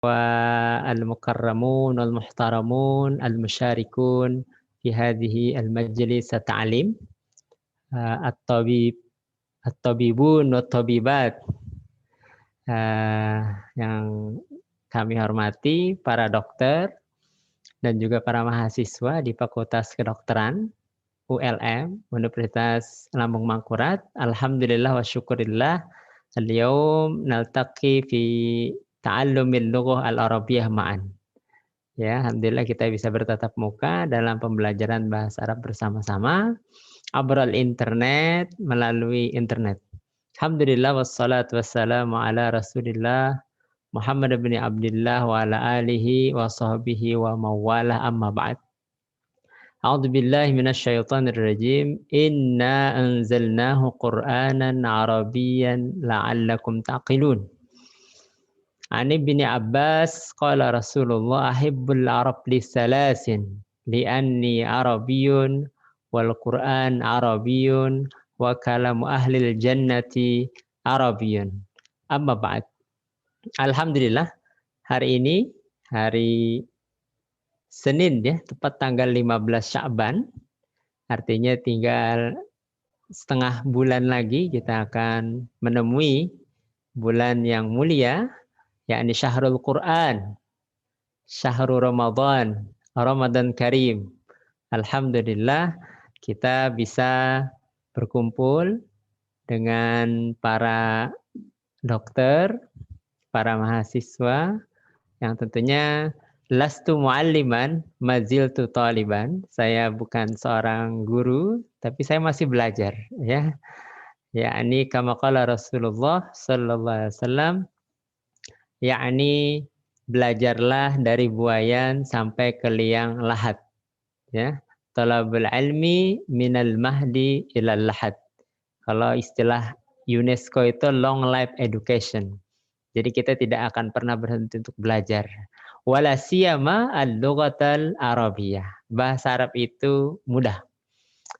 والمكرمون والمحترمون المشاركون في هذه المجلس التعليم الطبيبون والطبيبات yang kami hormati, para dokter dan juga para mahasiswa di Fakultas Kedokteran ULM Universitas Lambung Mangkurat. Alhamdulillah wa syukurillah, al-yawm naltaqi fi ta'allumil lughah al-arabiyyah ma'an. Ya, alhamdulillah kita bisa bertatap muka dalam pembelajaran bahasa Arab bersama-sama abral internet, melalui internet. Alhamdulillah wassalatu wassalamu ala Rasulillah Muhammad bin Abdullah wa ala alihi wa sahbihi wa mawalah, amma ba'd. A'udzu billahi minasyaitonir rajim. Inna anzalnahu Qur'anan Arabiyyan la'allakum taqilun. Ani bin Abbas qala Rasulullah ahibbul Arab li salasin li'anni Arabiyyun wal Qur'an Arabiyyun wa kalamu ahlil jannati Arabiyyun. Amma ba'd. Alhamdulillah, hari ini hari Senin ya, tepat tanggal 15 Sya'ban. Artinya tinggal setengah bulan lagi kita akan menemui bulan yang mulia, yakni Syahrul Quran, Syahrul Ramadan, Ramadan Karim. Alhamdulillah kita bisa berkumpul dengan para dokter, para mahasiswa yang tentunya lastu mualliman maziltu taliban. Saya bukan seorang guru, tapi saya masih belajar ya. Yakni kama qala Rasulullah sallallahu alaihi wasallam, yakni belajarlah dari buayan sampai ke liang lahat ya. Talabul ilmi minal mahdi ilal lahat. Kalau istilah UNESCO itu long life education. Jadi kita tidak akan pernah berhenti untuk belajar. Wala siyama al-lughatal arabiyyah. Bahasa Arab itu mudah.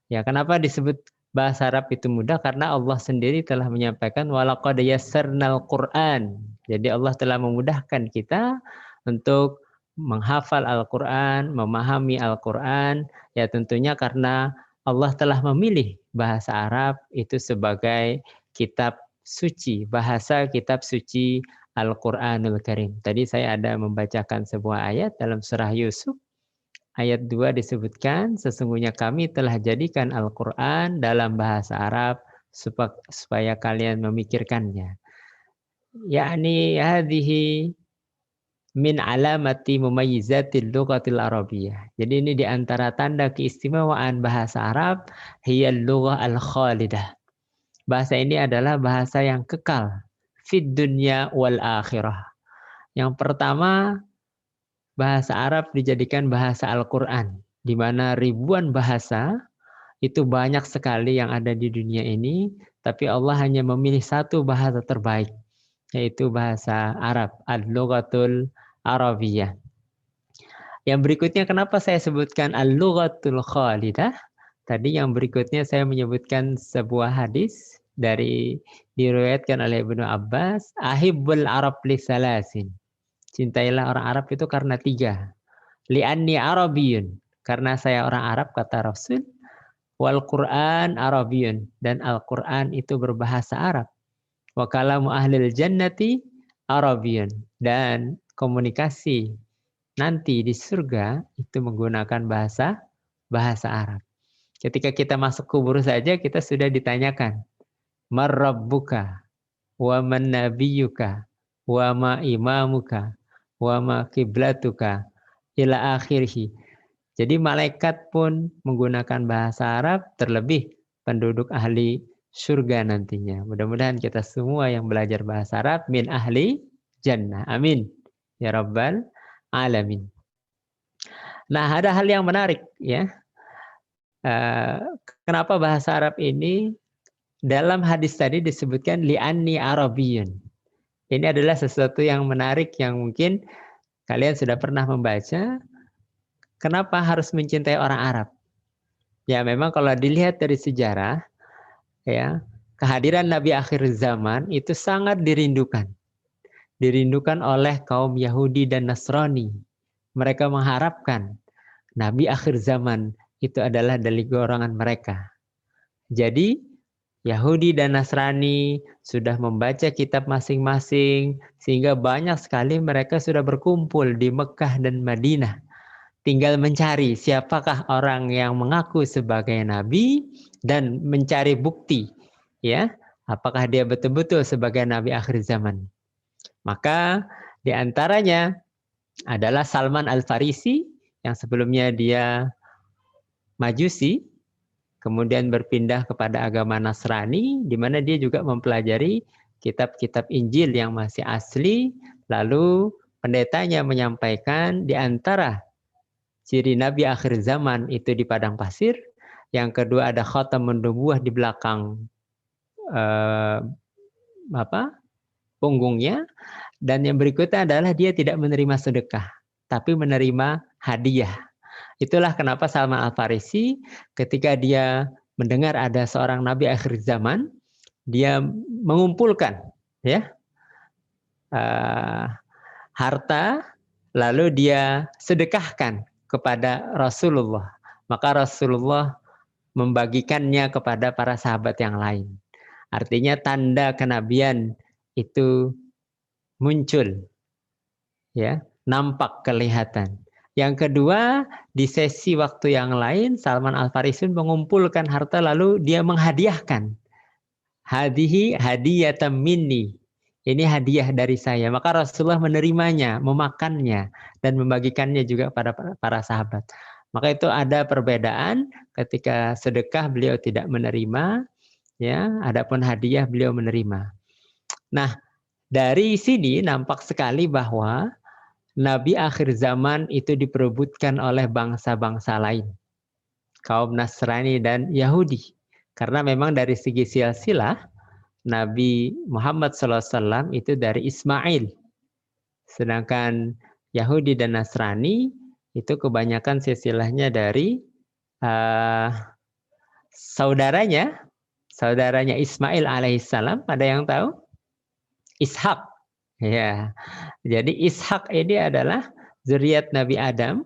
Ya, kenapa disebut bahasa Arab itu mudah? Karena Allah sendiri telah menyampaikan walaqad yassarnal Qur'an. Jadi Allah telah memudahkan kita untuk menghafal Al-Qur'an, memahami Al-Qur'an. Ya tentunya karena Allah telah memilih bahasa Arab itu sebagai kitab suci, bahasa kitab suci Al-Quranul Karim. Tadi saya ada membacakan sebuah ayat dalam surah Yusuf. Ayat 2 disebutkan, sesungguhnya kami telah jadikan Al-Quran dalam bahasa Arab supaya kalian memikirkannya. Yakni hadhihi min alamati mumayyizatil lughatil arabiyyah. Jadi ini diantara tanda keistimewaan bahasa Arab, hiyal lughah al-khalidah. Bahasa ini adalah bahasa yang kekal fid dunya wal akhirah. Yang pertama, bahasa Arab dijadikan bahasa Al-Qur'an, di mana ribuan bahasa itu banyak sekali yang ada di dunia ini, tapi Allah hanya memilih satu bahasa terbaik, yaitu bahasa Arab, al-lughatul arabiyyah. Yang berikutnya kenapa saya sebutkan al-lughatul khalidah? Tadi yang berikutnya saya menyebutkan sebuah hadis diriwayatkan oleh Ibnu Abbas, ahibbul Arab li salasin. Cintailah orang Arab itu karena 3. Li'anni Arabiyyun, karena saya orang Arab kata Rasul. Wal Qur'an Arabiyyun, dan Al-Qur'an itu berbahasa Arab. Wa kalamu ahlil jannati Arabiyyun, dan komunikasi nanti di surga itu menggunakan bahasa Arab. Ketika kita masuk kubur saja kita sudah ditanyakan, mar rabbuka wa man nabiyyuka wa ma imamuka wa ma qiblatuka ila akhirih. Jadi malaikat pun menggunakan bahasa Arab, terlebih penduduk ahli surga nantinya. Mudah-mudahan kita semua yang belajar bahasa Arab min ahli jannah. Amin ya rabbal alamin. Nah, ada hal yang menarik ya. Kenapa bahasa Arab ini dalam hadis tadi disebutkan li'anni Arabiyyun. Ini adalah sesuatu yang menarik yang mungkin kalian sudah pernah membaca. Kenapa harus mencintai orang Arab? Ya memang kalau dilihat dari sejarah, ya kehadiran Nabi akhir zaman itu sangat dirindukan. dirindukan oleh kaum Yahudi dan Nasrani. Mereka mengharapkan Nabi akhir zaman itu adalah dari golongan mereka. Jadi Yahudi dan Nasrani sudah membaca kitab masing-masing sehingga banyak sekali mereka sudah berkumpul di Mekah dan Madinah. Tinggal mencari siapakah orang yang mengaku sebagai nabi dan mencari bukti, ya, apakah dia betul-betul sebagai nabi akhir zaman. Maka di antaranya adalah Salman Al-Farisi yang sebelumnya dia Majusi, kemudian berpindah kepada agama Nasrani, di mana dia juga mempelajari kitab-kitab Injil yang masih asli, lalu pendetanya menyampaikan di antara ciri Nabi akhir zaman itu di padang pasir. Yang kedua ada khatamun nubuwah di belakang punggungnya. Dan yang berikutnya adalah dia tidak menerima sedekah, tapi menerima hadiah. Itulah kenapa Salman Al-Farisi ketika dia mendengar ada seorang Nabi akhir zaman, dia mengumpulkan harta, lalu dia sedekahkan kepada Rasulullah. Maka Rasulullah membagikannya kepada para sahabat yang lain. Artinya tanda kenabian itu muncul, ya, nampak, kelihatan. Yang kedua, di sesi waktu yang lain, Salman Al-Farisi mengumpulkan harta lalu dia menghadiahkan. Hadihi hadiyatan minni. Ini hadiah dari saya. Maka Rasulullah menerimanya, memakannya, dan membagikannya juga pada para sahabat. Maka itu ada perbedaan ketika sedekah beliau tidak menerima, ya. Adapun hadiah beliau menerima. Nah, dari sini nampak sekali bahwa Nabi akhir zaman itu diperebutkan oleh bangsa-bangsa lain, kaum Nasrani dan Yahudi. Karena memang dari segi silsilah, Nabi Muhammad SAW itu dari Ismail. Sedangkan Yahudi dan Nasrani itu kebanyakan silsilahnya dari saudaranya Ismail alaihissalam. Ada yang tahu? Ishak. Ya. Jadi Ishak ini adalah zuriat Nabi Adam,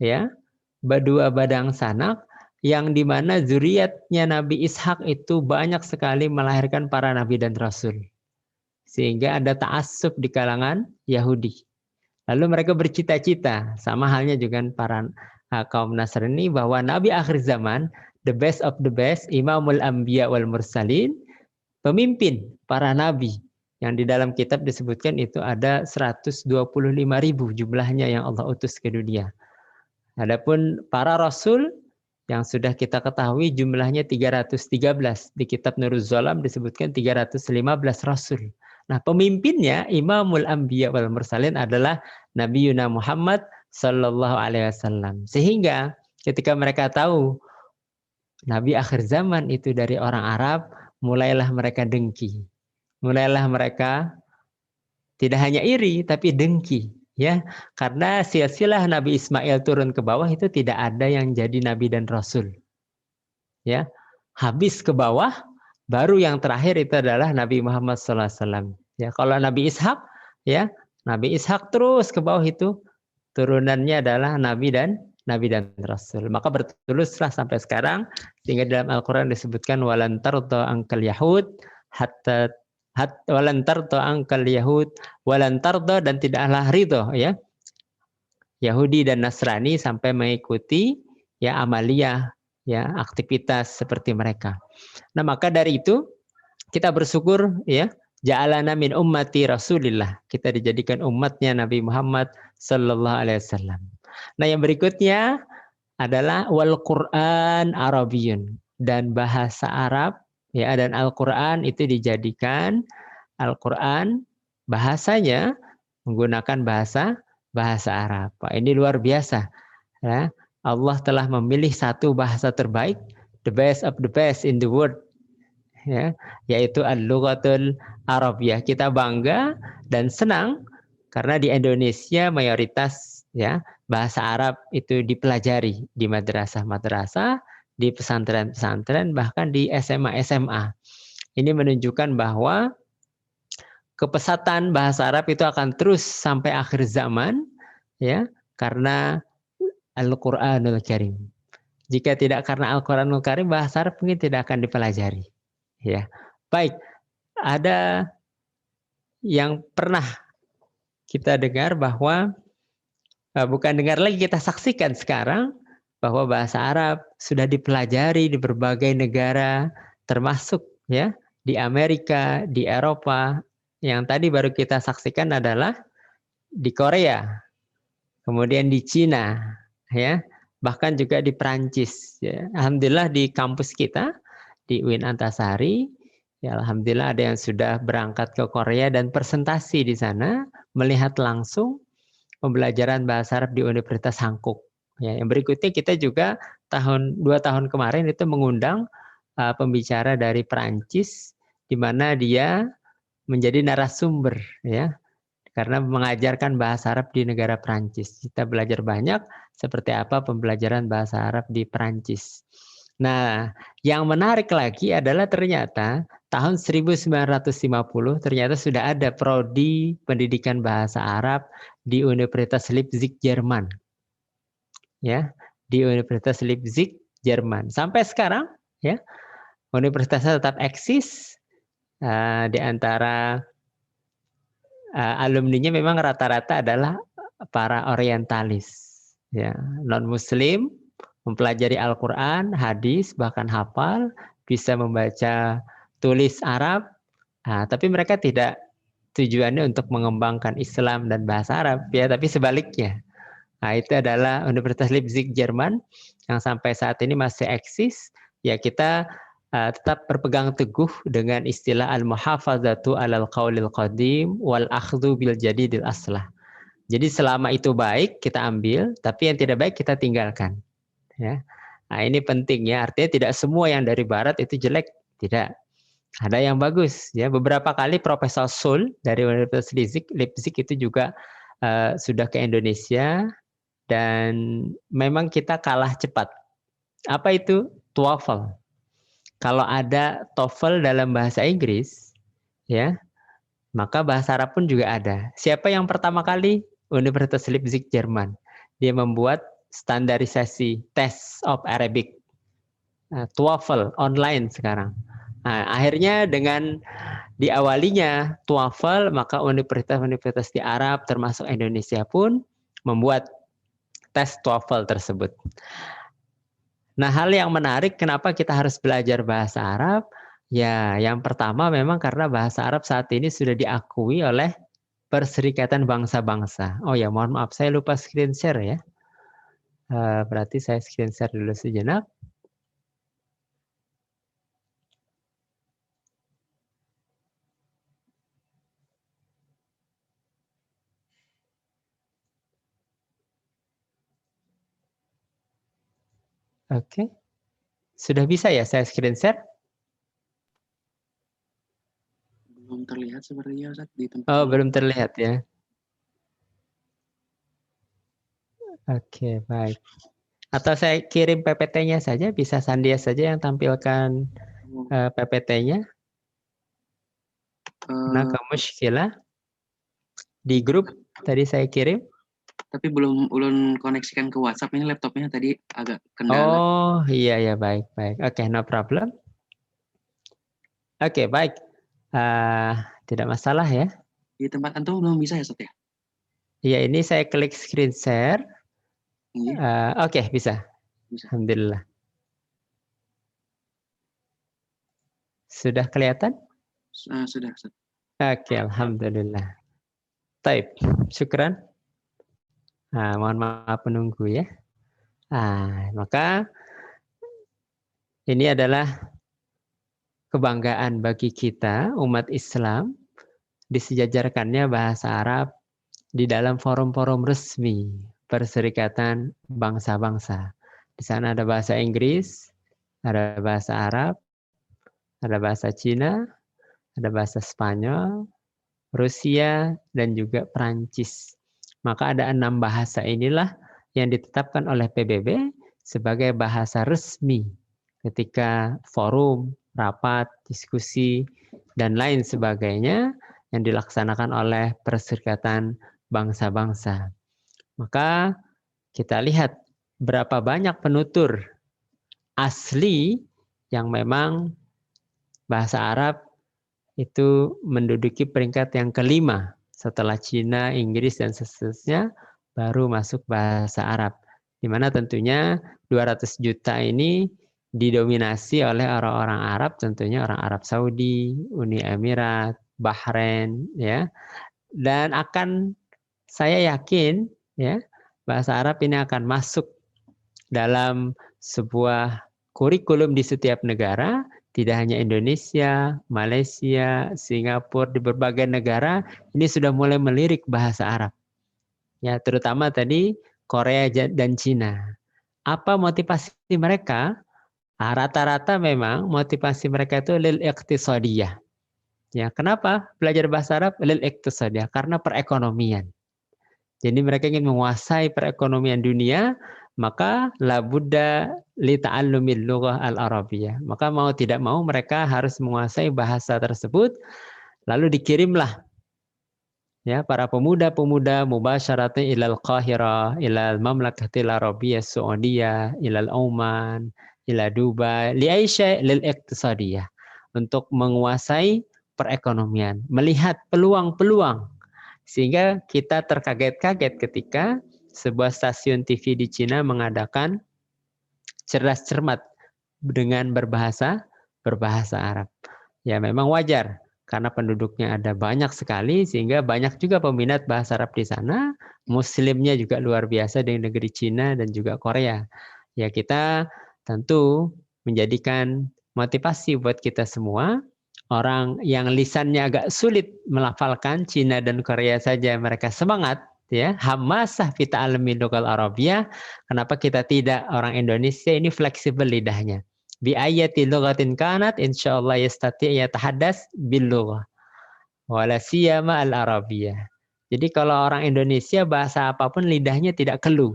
ya, berdua badang sanak, yang dimana zuriatnya Nabi Ishak itu banyak sekali melahirkan para nabi dan rasul. Sehingga ada ta'assub di kalangan Yahudi. Lalu mereka bercita-cita, sama halnya juga para kaum Nasrani, bahwa Nabi akhir zaman, the best of the best, imamul anbiya wal mursalin, pemimpin para nabi. Yang di dalam kitab disebutkan itu ada 125.000 jumlahnya yang Allah utus ke dunia. Adapun para rasul yang sudah kita ketahui jumlahnya 313. Di kitab Nuruz Zolam disebutkan 315 rasul. Nah, pemimpinnya Imamul Anbiya wal Mursalin adalah Nabi Yuna Muhammad sallallahu alaihi wasallam. Sehingga ketika mereka tahu Nabi akhir zaman itu dari orang Arab, mulailah mereka dengki. Mulailah mereka tidak hanya iri tapi dengki. Ya, karena silsilah Nabi Ismail turun ke bawah itu tidak ada yang jadi nabi dan rasul. Ya, habis ke bawah, baru yang terakhir itu adalah Nabi Muhammad SAW. Ya, kalau Nabi Ishak, ya, Nabi Ishak terus ke bawah itu turunannya adalah nabi dan rasul. Maka berteluslah sampai sekarang, sehingga dalam Al-Quran disebutkan walan tarda angkal yahud hatta walan tarda angkal yahud walan tarda, dan tidaklah ridho, ya, Yahudi dan Nasrani sampai mengikuti, ya, amaliyah, ya, aktivitas seperti mereka. Nah, maka dari itu kita bersyukur, ya, ja'alana min ummati Rasulillah. Kita dijadikan umatnya Nabi Muhammad sallallahu alaihi wasallam. Nah, yang berikutnya adalah wal Quran Arabiyyun, dan bahasa Arab, ya, dan Al-Qur'an itu dijadikan Al-Qur'an bahasanya menggunakan bahasa Arab. Ini luar biasa, ya. Allah telah memilih satu bahasa terbaik, the best of the best in the world, ya, yaitu al-lughatul Arabiyah. Kita bangga dan senang karena di Indonesia mayoritas, ya, bahasa Arab itu dipelajari di madrasah-madrasah, di pesantren-pesantren, bahkan di SMA-SMA. Ini menunjukkan bahwa kepesatan bahasa Arab itu akan terus sampai akhir zaman, ya, karena Al-Qur'anul Karim. Jika tidak karena Al-Qur'anul Karim, bahasa Arab mungkin tidak akan dipelajari. Ya. Baik, ada yang pernah kita dengar bahwa bukan dengar lagi, kita saksikan sekarang bahwa bahasa Arab sudah dipelajari di berbagai negara, termasuk ya di Amerika, di Eropa. Yang tadi baru kita saksikan adalah di Korea, kemudian di Cina, ya, bahkan juga di Perancis. Ya. Alhamdulillah di kampus kita di UIN Antasari, ya alhamdulillah ada yang sudah berangkat ke Korea dan presentasi di sana, melihat langsung pembelajaran bahasa Arab di Universitas Hankook. Ya, yang berikutnya kita juga 2 tahun kemarin itu mengundang pembicara dari Perancis, di mana dia menjadi narasumber, ya, karena mengajarkan bahasa Arab di negara Perancis. Kita belajar banyak seperti apa pembelajaran bahasa Arab di Perancis. Nah, yang menarik lagi adalah ternyata tahun 1950 ternyata sudah ada prodi pendidikan bahasa Arab di Universitas Leipzig, Jerman. Ya, di Universitas Leipzig, Jerman. Sampai sekarang, ya, universitasnya tetap eksis. Di antara alumninya memang rata-rata adalah para orientalis, ya, non-muslim, mempelajari Al-Quran, hadis, bahkan hafal, bisa membaca tulis Arab, tapi mereka tidak tujuannya untuk mengembangkan Islam dan bahasa Arab, ya, tapi sebaliknya. Nah, itu adalah Universitas Leipzig, Jerman, yang sampai saat ini masih eksis. Ya, kita tetap berpegang teguh dengan istilah al-muhafazatu alal qaulil qadim wal akhdhu bil jadidil aslah. Jadi selama itu baik kita ambil, tapi yang tidak baik kita tinggalkan. Ya. Nah, ini penting ya, artinya tidak semua yang dari barat itu jelek, tidak. Ada yang bagus ya. Beberapa kali Profesor Sul dari Universitas Leipzig itu juga sudah ke Indonesia dan memang kita kalah cepat. Apa itu? TOEFL. Kalau ada TOEFL dalam bahasa Inggris, ya, maka bahasa Arab pun juga ada. Siapa yang pertama kali? Universitas Leipzig, Jerman. Dia membuat standarisasi Test of Arabic, TOEFL online sekarang. Nah, akhirnya dengan diawalinya TOEFL, maka universitas-universitas di Arab termasuk Indonesia pun membuat tes TOEFL tersebut. Nah, hal yang menarik kenapa kita harus belajar bahasa Arab? Ya, yang pertama memang karena bahasa Arab saat ini sudah diakui oleh Perserikatan Bangsa-Bangsa. Oh ya, mohon maaf, saya lupa screen share ya. Berarti saya screen share dulu sejenak. Oke. Sudah bisa ya saya screen share? Belum terlihat sepertinya Ustaz di tempat. Oh, belum terlihat ya. Oke, baik. Atau saya kirim PPT-nya saja, bisa Sandia saja yang tampilkan PPT-nya. Nah, muskilah di grup tadi saya kirim. Tapi belum ulun koneksikan ke WhatsApp, ini laptopnya tadi agak kendala. Oh, iya ya, baik. Oke, no problem. Oke, baik. Tidak masalah ya. Di tempat antum belum bisa ya, Ustaz ya? Iya, ini saya klik screen share. Iya. Oke, bisa. Alhamdulillah. Sudah kelihatan? Sudah, Ustaz. Oke, alhamdulillah. Taib, syukran. Mohon maaf menunggu ya. Maka ini adalah kebanggaan bagi kita umat Islam disejajarkannya bahasa Arab di dalam forum-forum resmi Perserikatan Bangsa-Bangsa. Di sana ada bahasa Inggris, ada bahasa Arab, ada bahasa Cina, ada bahasa Spanyol, Rusia, dan juga Perancis. Maka ada 6 bahasa inilah yang ditetapkan oleh PBB sebagai bahasa resmi ketika forum, rapat, diskusi, dan lain sebagainya yang dilaksanakan oleh Perserikatan Bangsa-Bangsa. Maka kita lihat berapa banyak penutur asli yang memang bahasa Arab itu menduduki peringkat yang kelima setelah Cina, Inggris, dan seterusnya, baru masuk bahasa Arab. Di mana tentunya 200 juta ini didominasi oleh orang-orang Arab, tentunya orang Arab Saudi, Uni Emirat, Bahrain, ya. Dan saya yakin, ya, bahasa Arab ini akan masuk dalam sebuah kurikulum di setiap negara, tidak hanya Indonesia, Malaysia, Singapura, di berbagai negara ini sudah mulai melirik bahasa Arab. Ya, terutama tadi Korea dan Cina. Apa motivasi mereka? Rata-rata memang motivasi mereka itu lil iqtisadiyah. Ya, kenapa belajar bahasa Arab? Lil iqtisadiyah, karena perekonomian. Jadi mereka ingin menguasai perekonomian dunia, maka la budda li ta'allumil lughah al-arabiyyah. Maka mau tidak mau mereka harus menguasai bahasa tersebut, lalu dikirimlah ya para pemuda-pemuda mubasyaratan ilal Qahirah, ilal Mamlakatil Arabiyyah Saudiyah, ilal Oman, ila Dubai, li Aisyah lil iqtisadiyah, untuk menguasai perekonomian, melihat peluang-peluang. Sehingga kita terkaget-kaget ketika sebuah stasiun TV di Cina mengadakan cerdas cermat dengan berbahasa Arab. Ya memang wajar karena penduduknya ada banyak sekali sehingga banyak juga peminat bahasa Arab di sana. Muslimnya juga luar biasa di negeri Cina dan juga Korea. Ya kita tentu menjadikan motivasi buat kita semua. Orang yang lisannya agak sulit melafalkan, Cina dan Korea saja mereka semangat, ya, hamasah fi ta'allumi lughal arabiyyah. Kenapa kita tidak? Orang Indonesia ini fleksibel lidahnya. Bi ayati lughatin kanat insyaallah yastati' yatahaddas bil lughah wala siyama al arabiyyah. Jadi kalau orang Indonesia bahasa apapun lidahnya tidak keluh,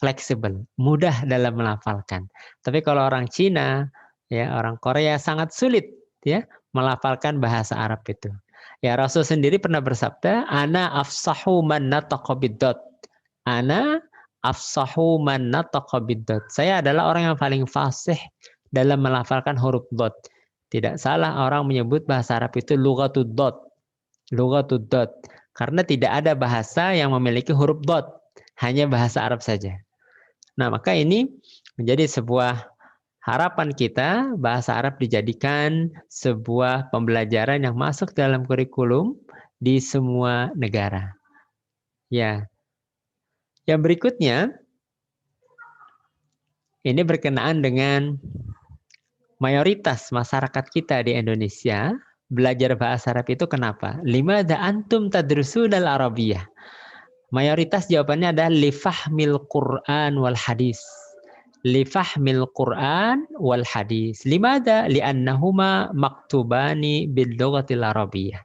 fleksibel, mudah dalam melafalkan. Tapi kalau orang Cina, ya orang Korea sangat sulit, ya, melafalkan bahasa Arab itu. Ya Rasul sendiri pernah bersabda, ana afsahu man nataqa bid-dad. Ana afsahu man nataqa bid-dad. Saya adalah orang yang paling fasih dalam melafalkan huruf dad. Tidak salah orang menyebut bahasa Arab itu lughatud dad. Lughatud dad. Karena tidak ada bahasa yang memiliki huruf dad. Hanya bahasa Arab saja. Nah, maka ini menjadi sebuah harapan kita, bahasa Arab dijadikan sebuah pembelajaran yang masuk dalam kurikulum di semua negara. Ya. Yang berikutnya, ini berkenaan dengan mayoritas masyarakat kita di Indonesia belajar bahasa Arab itu kenapa? Limadza antum tadrusunal arabiyyah? Mayoritas jawabannya adalah lifahmil Qur'an wal hadis. Lifahmil Qur'an wal hadis. Limadza? Li'annahuma maktubani bil lughatil arabiyyah.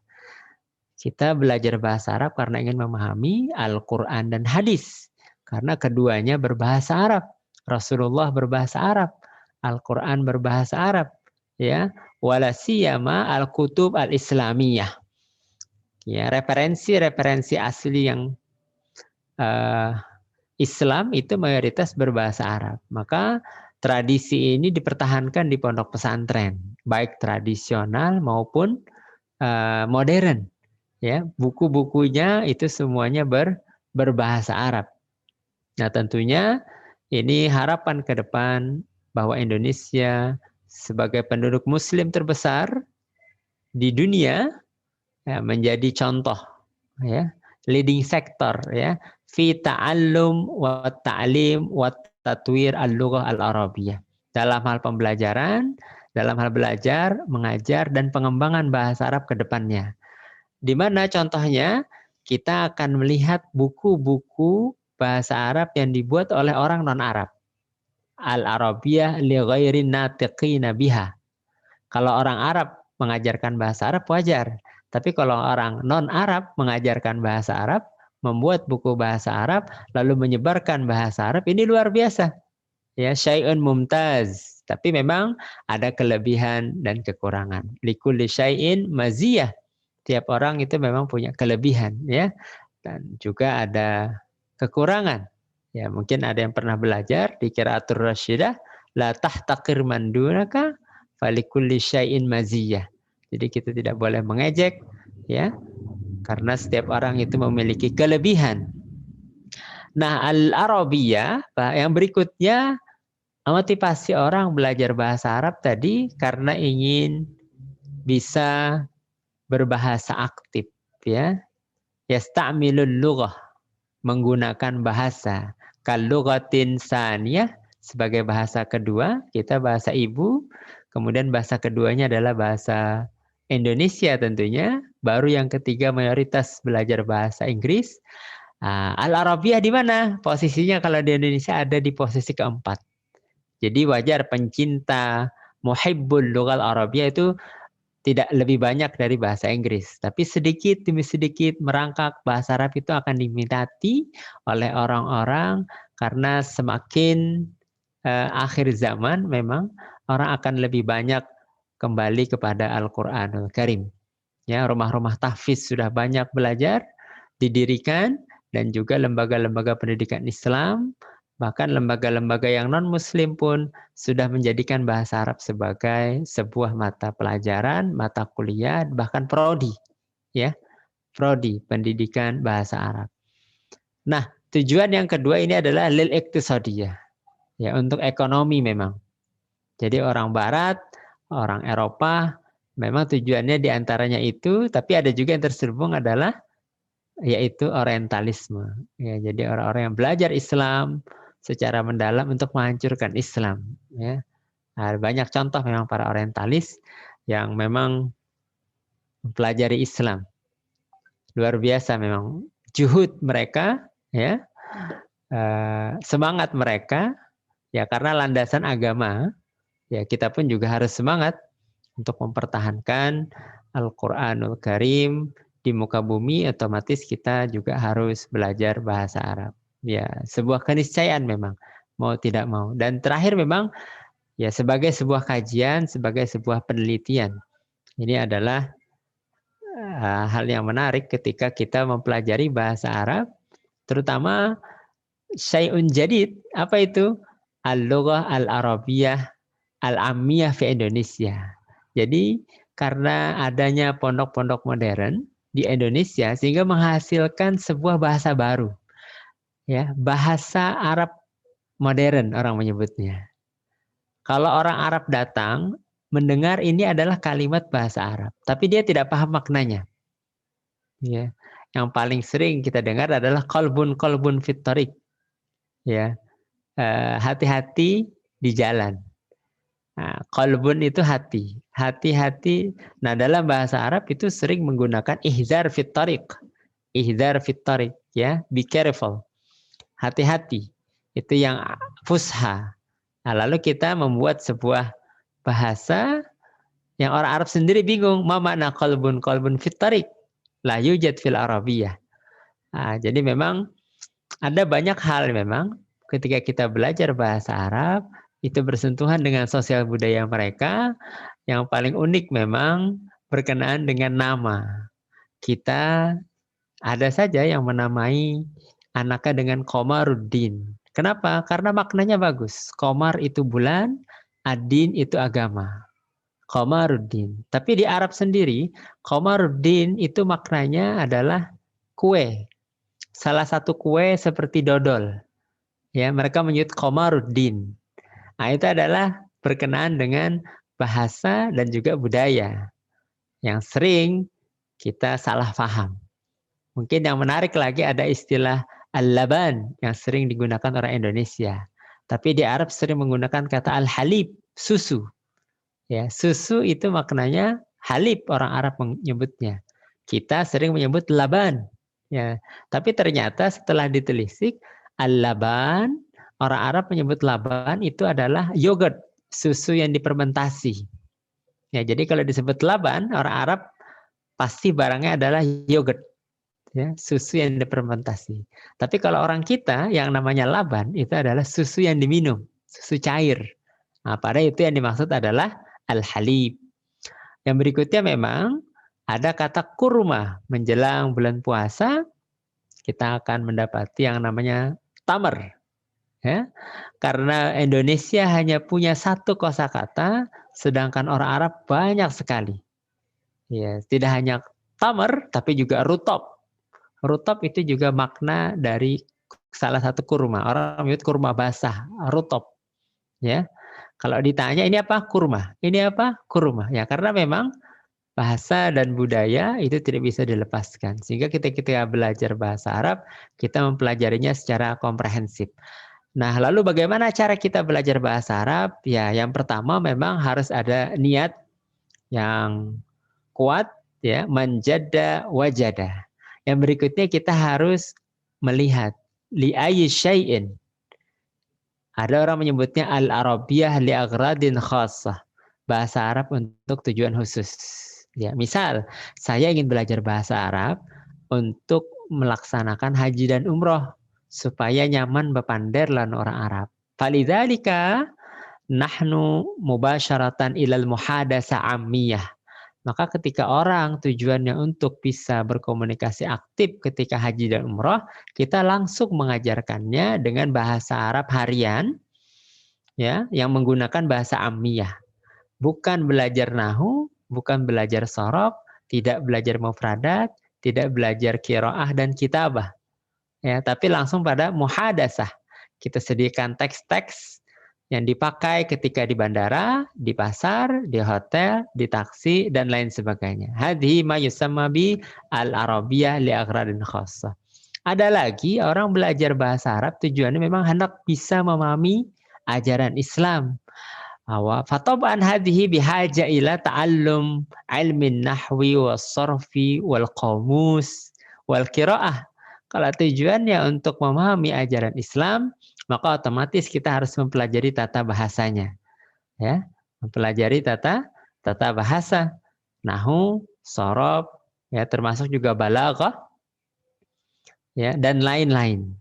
Kita belajar bahasa Arab karena ingin memahami Al-Qur'an dan hadis. Karena keduanya berbahasa Arab. Rasulullah berbahasa Arab. Al-Qur'an berbahasa Arab. Ya, wala siyama al-kutub al-islamiyah. Ya, referensi-referensi asli yang Islam itu mayoritas berbahasa Arab. Maka tradisi ini dipertahankan di pondok pesantren, baik tradisional maupun modern. Ya, buku-bukunya itu semuanya berbahasa Arab. Nah, tentunya ini harapan ke depan bahwa Indonesia sebagai penduduk Muslim terbesar di dunia ya, menjadi contoh, ya, leading sector, ya, fi ta'allum wa ta'lim wa tatwir al-lughah al-arabiyyah. Dalam hal pembelajaran, dalam hal belajar, mengajar, dan pengembangan bahasa Arab ke depannya. Di mana contohnya kita akan melihat buku-buku bahasa Arab yang dibuat oleh orang non-Arab. Al-Arabiyyah li ghairin natiqina biha. Kalau orang Arab mengajarkan bahasa Arab wajar. Tapi kalau orang non-Arab mengajarkan bahasa Arab, membuat buku bahasa Arab, lalu menyebarkan bahasa Arab, ini luar biasa. Ya, syai'un mumtaz. Tapi memang ada kelebihan dan kekurangan. Likulli syai'in maziyah Tiap orang itu memang punya kelebihan, ya, dan juga ada kekurangan. Ya, mungkin ada yang pernah belajar di qiraatur rasyidah, la tahtaqir man dunaka falikulli syai'in maziyah. Jadi kita tidak boleh mengejek, ya, karena setiap orang itu memiliki kelebihan. Nah, al-arabiyah, yang berikutnya, motivasi orang belajar bahasa Arab tadi karena ingin bisa berbahasa aktif, ya. Yasta'milul lughah, menggunakan bahasa. Kalughatin saniyah, sebagai bahasa kedua, kita bahasa ibu, kemudian bahasa keduanya adalah bahasa Indonesia tentunya, baru yang ketiga mayoritas belajar bahasa Inggris. Al-Arabiyah di mana? Posisinya kalau di Indonesia ada di posisi keempat. Jadi wajar pencinta muhibbul lughal Arabiyah itu tidak lebih banyak dari bahasa Inggris. Tapi sedikit demi sedikit merangkak bahasa Arab itu akan diminati oleh orang-orang karena semakin akhir zaman memang orang akan lebih banyak kembali kepada Al-Quranul Karim. Ya, rumah-rumah tahfiz sudah banyak belajar, didirikan, dan juga lembaga-lembaga pendidikan Islam, bahkan lembaga-lembaga yang non-muslim pun sudah menjadikan bahasa Arab sebagai sebuah mata pelajaran, mata kuliah, bahkan prodi, ya, prodi, pendidikan bahasa Arab. Nah, tujuan yang kedua ini adalah lil iktisadiyah, ya, untuk ekonomi memang. Jadi orang Barat, orang Eropa, memang tujuannya diantaranya itu, tapi ada juga yang terselubung adalah yaitu orientalisme. Ya, jadi orang-orang yang belajar Islam secara mendalam untuk menghancurkan Islam. Ya. Nah, banyak contoh memang para orientalis yang memang mempelajari Islam. Luar biasa memang juhud mereka, ya, semangat mereka, ya, karena landasan agama. Ya, kita pun juga harus semangat untuk mempertahankan Al-Quranul Karim di muka bumi. Otomatis kita juga harus belajar bahasa Arab. Ya, sebuah keniscayaan memang, mau tidak mau. Dan terakhir memang, ya, sebagai sebuah kajian, sebagai sebuah penelitian. Ini adalah hal yang menarik ketika kita mempelajari bahasa Arab, terutama syai'un jadid. Apa itu? Al-lughah al-arabiyah al-ammiyah fi Indonesia. Jadi karena adanya pondok-pondok modern di Indonesia sehingga menghasilkan sebuah bahasa baru. Ya, bahasa Arab modern orang menyebutnya. Kalau orang Arab datang mendengar ini adalah kalimat bahasa Arab, tapi dia tidak paham maknanya. Ya. Yang paling sering kita dengar adalah qalbun fit thariq. Ya. Hati-hati di jalan. Nah, qalbun itu hati. Hati-hati. Nah, dalam bahasa Arab itu sering menggunakan ihzar fit tariq. Ihzar fit tariq, ya, be careful. Hati-hati. Itu yang fusha. Nah, lalu kita membuat sebuah bahasa yang orang Arab sendiri bingung, ma makna qalbun fit tariq? La yujad fil Arabiyah. Nah, jadi memang ada banyak hal memang ketika kita belajar bahasa Arab itu bersentuhan dengan sosial budaya mereka. Yang paling unik memang berkenaan dengan nama. Kita ada saja yang menamai anaknya dengan Komaruddin. Kenapa? Karena maknanya bagus. Komar itu bulan, ad-din itu agama. Komaruddin. Tapi di Arab sendiri, Komaruddin itu maknanya adalah kue. Salah satu kue seperti dodol. Ya, mereka menyebut Komaruddin. Nah, itu adalah berkenaan dengan bahasa dan juga budaya yang sering kita salah paham. Mungkin yang menarik lagi ada istilah al-laban yang sering digunakan orang Indonesia. Tapi di Arab sering menggunakan kata al-halib, susu. Ya, susu itu maknanya halib, orang Arab menyebutnya. Kita sering menyebut laban. Ya, tapi ternyata setelah ditelisik, al-laban, orang Arab menyebut laban itu adalah yogurt, susu yang difermentasi. Ya, jadi kalau disebut laban, orang Arab pasti barangnya adalah yogurt, ya, susu yang difermentasi. Tapi kalau orang kita yang namanya laban itu adalah susu yang diminum, susu cair. Nah, pada itu yang dimaksud adalah al-halib. Yang berikutnya memang Ada kata kurma, menjelang bulan puasa kita akan mendapati yang namanya tamar. Ya, karena Indonesia hanya punya satu kosakata, sedangkan orang Arab banyak sekali. Ya, tidak hanya tamar, tapi juga rutop. Rutop itu juga makna dari salah satu kurma. Orang menyebut kurma basah, rutop. Ya, kalau ditanya ini apa? Kurma. Ini apa? Kurma. Ya, karena memang bahasa dan budaya itu tidak bisa dilepaskan. Sehingga kita belajar bahasa Arab, kita mempelajarinya secara komprehensif. Nah, lalu bagaimana cara kita belajar bahasa Arab? Ya, yang pertama memang harus ada niat yang kuat, ya, manjada wajada. Yang berikutnya kita harus melihat li ayyi syai'in. Ada orang menyebutnya al-arabiyah li aghradin khassah. Bahasa Arab untuk tujuan khusus. Ya, misal saya ingin belajar bahasa Arab untuk melaksanakan haji dan umroh supaya nyaman bepander lan orang Arab. Falidzalika nahnu mubasyaratan ilal muhadasa ammiyah. Maka ketika orang tujuannya untuk bisa berkomunikasi aktif ketika haji dan umroh, kita langsung mengajarkannya dengan bahasa Arab harian, ya, yang menggunakan bahasa ammiyah. Bukan belajar nahu, bukan belajar sorof, tidak belajar mufradat, tidak belajar qiraah dan kitabah. Ya, tapi langsung pada muhadasah. Kita sediakan teks-teks yang dipakai ketika di bandara, di pasar, di hotel, di taksi, dan lain sebagainya. Hadhi ma yusamma bi al-arabiyah li aghradin khassah. Ada lagi orang belajar bahasa Arab tujuannya memang hendak bisa memahami ajaran Islam. Fataban hadhihi bihaja ila ta'allum ilmin nahwi was sarfi wal qamus wal qiraah. Kalau tujuannya untuk memahami ajaran Islam, maka otomatis kita harus mempelajari tata bahasanya. Ya, mempelajari tata bahasa, nahwu, sorof, ya, termasuk juga balaghah, ya, dan lain-lain.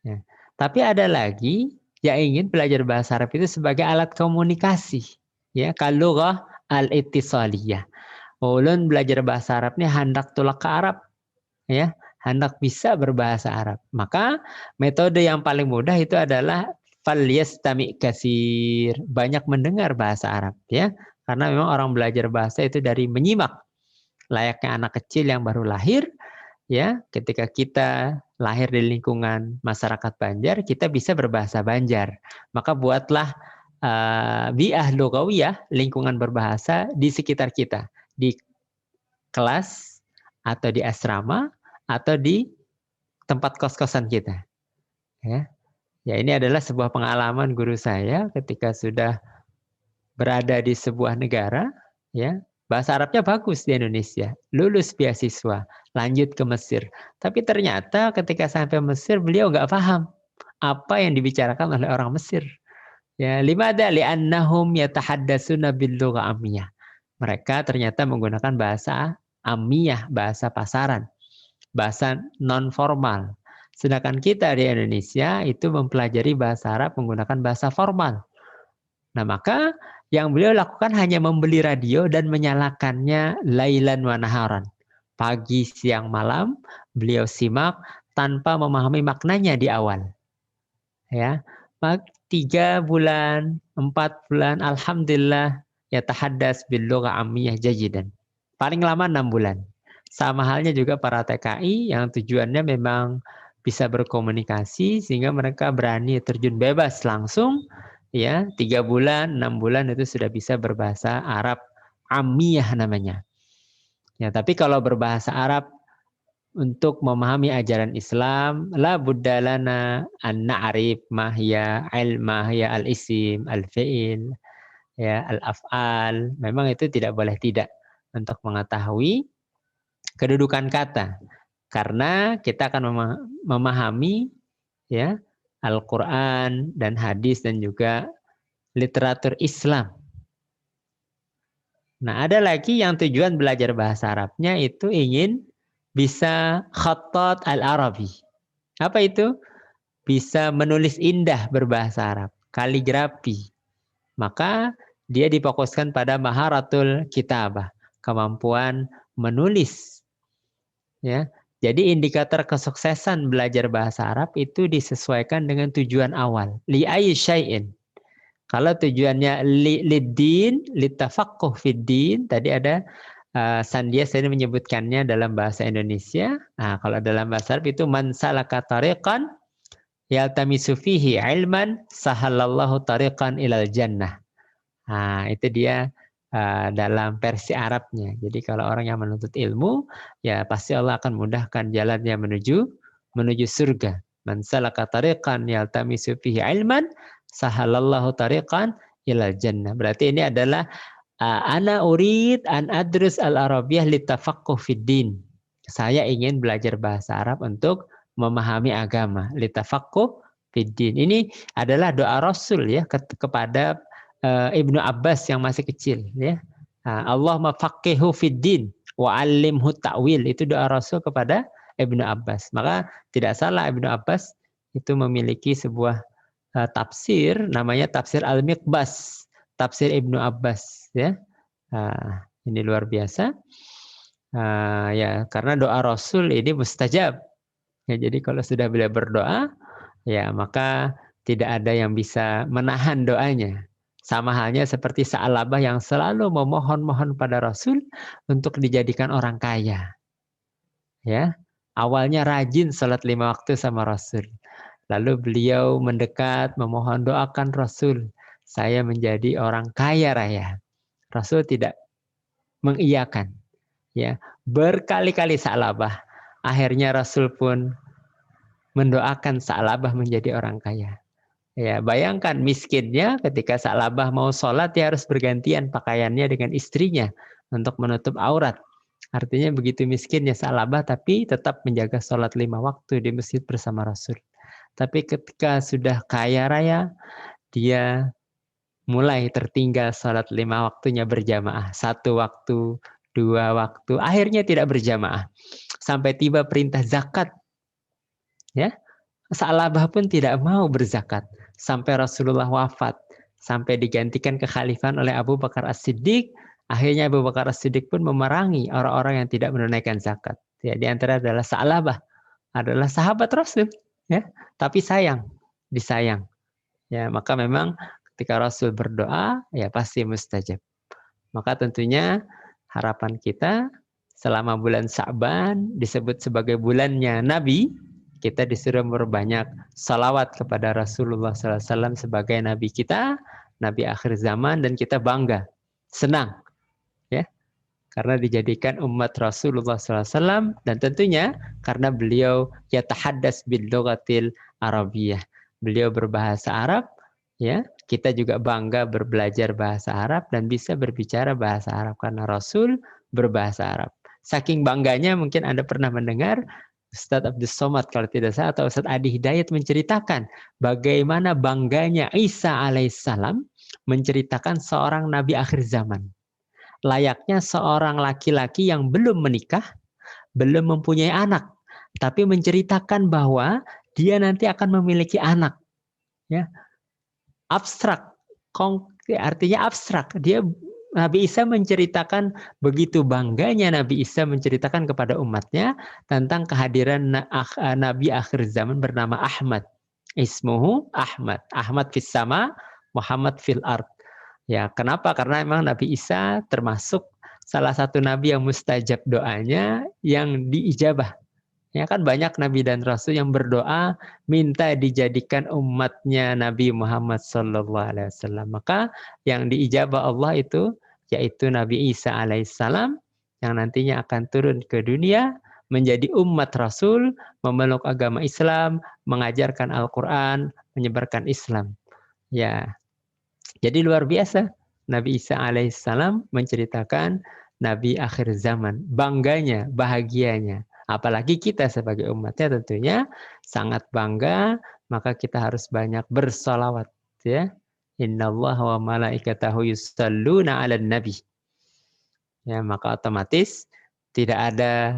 Ya. Tapi ada lagi yang ingin belajar bahasa Arab itu sebagai alat komunikasi, ya, kalughah al-ittisaliyah. Ulun belajar bahasa Arab ini hendak tulak ke Arab, ya, hendak bisa berbahasa Arab. Maka metode yang paling mudah itu adalah falyastami' katsir, banyak mendengar bahasa Arab, ya. Karena memang orang belajar bahasa itu dari menyimak. Layaknya anak kecil yang baru lahir, ya, ketika kita lahir di lingkungan masyarakat Banjar, kita bisa berbahasa Banjar. Maka buatlah bi'ah lugawiyah, lingkungan berbahasa di sekitar kita, di kelas atau di asrama atau di tempat kos-kosan kita. Ya, ya, ini adalah sebuah pengalaman guru saya ketika sudah berada di sebuah negara, ya. Bahasa Arabnya bagus di Indonesia, lulus beasiswa, lanjut ke Mesir. Tapi ternyata ketika sampai Mesir beliau nggak paham apa yang dibicarakan oleh orang Mesir. Ya, limada li'annahum yatahaddatsuna bil lugha ammiyah. Mereka ternyata menggunakan bahasa ammiyah, bahasa pasaran, bahasa non formal. Sedangkan kita di Indonesia itu mempelajari bahasa Arab menggunakan bahasa formal. Nah, maka yang beliau lakukan hanya membeli radio dan menyalakannya lailan wa naharan. Pagi, siang, malam beliau simak tanpa memahami maknanya di awal. Ya, 3 bulan, 4 bulan, alhamdulillah yatahaddas bil lugha ammiyah jayidan. Paling lama 6 bulan. Sama halnya juga para TKI yang tujuannya memang bisa berkomunikasi sehingga mereka berani terjun bebas langsung, ya, 3 bulan, 6 bulan itu sudah bisa berbahasa Arab ammiyah namanya. Ya, tapi kalau berbahasa Arab untuk memahami ajaran Islam, la buddalana an na'rif ma hiya al-isim, al-fi'il, ya, al-af'al. Memang itu tidak boleh tidak untuk mengetahui kedudukan kata. Karena kita akan memahami, ya, Al-Qur'an dan hadis dan juga literatur Islam. Nah, ada lagi yang tujuan belajar bahasa Arabnya itu ingin bisa khattat al-Arabi. Apa itu? Bisa menulis indah berbahasa Arab, kaligrafi. Maka dia difokuskan pada maharatul kitabah, kemampuan menulis. Ya, jadi indikator kesuksesan belajar bahasa Arab itu disesuaikan dengan tujuan awal. Li ayyi syai'in. Kalau tujuannya lid-din, litafaqquh fid-din, tadi ada Sandia saya menyebutkannya dalam bahasa Indonesia. Nah, kalau dalam bahasa Arab itu man salaka tariqan yaltamisu fihi ilman sahalallahu tariqan ilal jannah. Nah, itu dia dalam versi Arabnya. Jadi kalau orang yang menuntut ilmu, ya pasti Allah akan mudahkan jalannya menuju surga. Man salaka tariqan yaltamisu fihi ilman sahalallahu tariqan ilal jannah. Berarti ini adalah ana urid an adrus al-arabiyyah litafaqquh fid din. Saya ingin belajar bahasa Arab untuk memahami agama, litafaqquh fid din. Ini adalah doa Rasul ya kepada Ibnu Abbas yang masih kecil ya. Allahumma faqihu fid din wa 'allimhu ta'wil, itu doa Rasul kepada Ibnu Abbas. Maka tidak salah Ibnu Abbas itu memiliki sebuah tafsir namanya tafsir Al-Miqbas, tafsir Ibnu Abbas ya. Ini luar biasa. Ya karena doa Rasul ini mustajab. Ya, jadi kalau sudah beliau berdoa ya maka tidak ada yang bisa menahan doanya. Sama halnya seperti Sa'labah yang selalu memohon-mohon pada Rasul untuk dijadikan orang kaya. Ya, awalnya rajin sholat 5 waktu sama Rasul. Lalu beliau mendekat memohon doakan Rasul, saya menjadi orang kaya raya. Rasul tidak mengiyakan. Ya, berkali-kali Sa'labah. Akhirnya Rasul pun mendoakan Sa'labah menjadi orang kaya. Ya, bayangkan miskinnya ketika Sa'labah mau sholat dia harus bergantian pakaiannya dengan istrinya untuk menutup aurat. Artinya begitu miskinnya Sa'labah tapi tetap menjaga sholat 5 waktu di masjid bersama Rasul. Tapi ketika sudah kaya raya dia mulai tertinggal sholat 5 waktunya berjamaah. 1 waktu, 2 waktu, akhirnya tidak berjamaah. Sampai tiba perintah zakat. Ya, Sa'labah pun tidak mau berzakat. Sampai Rasulullah wafat, sampai digantikan kekhalifahan oleh Abu Bakar As-Siddiq. Akhirnya Abu Bakar As-Siddiq pun memerangi orang-orang yang tidak menunaikan zakat. Ya, di antara adalah Sa'labah, adalah sahabat Rasul, ya, tapi disayang. Ya, maka memang ketika Rasul berdoa, ya pasti mustajab. Maka tentunya harapan kita selama bulan Sa'ban disebut sebagai bulannya Nabi, kita disuruh berbanyak salawat kepada Rasulullah SAW sebagai Nabi kita, Nabi akhir zaman, dan kita bangga, senang, ya, karena dijadikan umat Rasulullah SAW, dan tentunya karena beliau yatahaddas bil lughatil Arabiyyah, beliau berbahasa Arab, ya, kita juga bangga berbelajar bahasa Arab dan bisa berbicara bahasa Arab karena Rasul berbahasa Arab. Saking bangganya mungkin Anda pernah mendengar Ustadz Abdus Somad kalau tidak salah atau Ustadz Adi Hidayat menceritakan bagaimana bangganya Isa alaihissalam menceritakan seorang nabi akhir zaman. Layaknya seorang laki-laki yang belum menikah, belum mempunyai anak, tapi menceritakan bahwa dia nanti akan memiliki anak. Ya, abstrak, artinya abstrak. Dia Nabi Isa menceritakan begitu bangganya Nabi Isa menceritakan kepada umatnya tentang kehadiran Nabi akhir zaman bernama Ahmad. Ismuhu Ahmad. Ahmad fis sama, Muhammad fil ard. Ya, kenapa? Karena memang Nabi Isa termasuk salah satu nabi yang mustajab doanya yang diijabah. Ya kan banyak nabi dan rasul yang berdoa minta dijadikan umatnya Nabi Muhammad SAW. Maka yang diijabah Allah itu yaitu Nabi Isa alaihissalam yang nantinya akan turun ke dunia menjadi umat Rasul, memeluk agama Islam, mengajarkan Al-Quran, menyebarkan Islam. Ya, jadi luar biasa Nabi Isa alaihissalam menceritakan Nabi akhir zaman, bangganya, bahagianya. Apalagi kita sebagai umatnya tentunya sangat bangga, maka kita harus banyak bersolawat, ya. Innallaha wa malaikatahu yusalluna 'alan nabi. Ya, maka otomatis tidak ada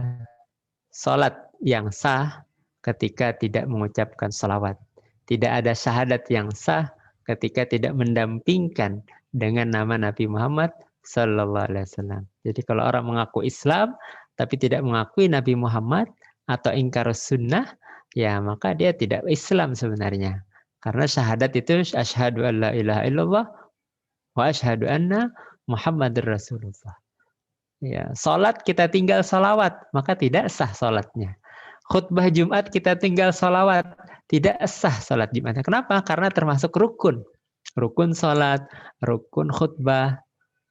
salat yang sah ketika tidak mengucapkan salawat. Tidak ada syahadat yang sah ketika tidak mendampingkan dengan nama Nabi Muhammad sallallahu alaihi wasallam. Jadi kalau orang mengaku Islam tapi tidak mengakui Nabi Muhammad atau ingkar sunnah, ya maka dia tidak Islam sebenarnya. Karena syahadat itu asyhadu an la ilaha illallah wa asyhadu anna Muhammadur Rasulullah. Ya, salat kita tinggal salawat, maka tidak sah salatnya. Khutbah Jumat kita tinggal salawat, tidak sah salat Jumatnya. Kenapa? Karena termasuk rukun. Rukun salat, rukun khutbah,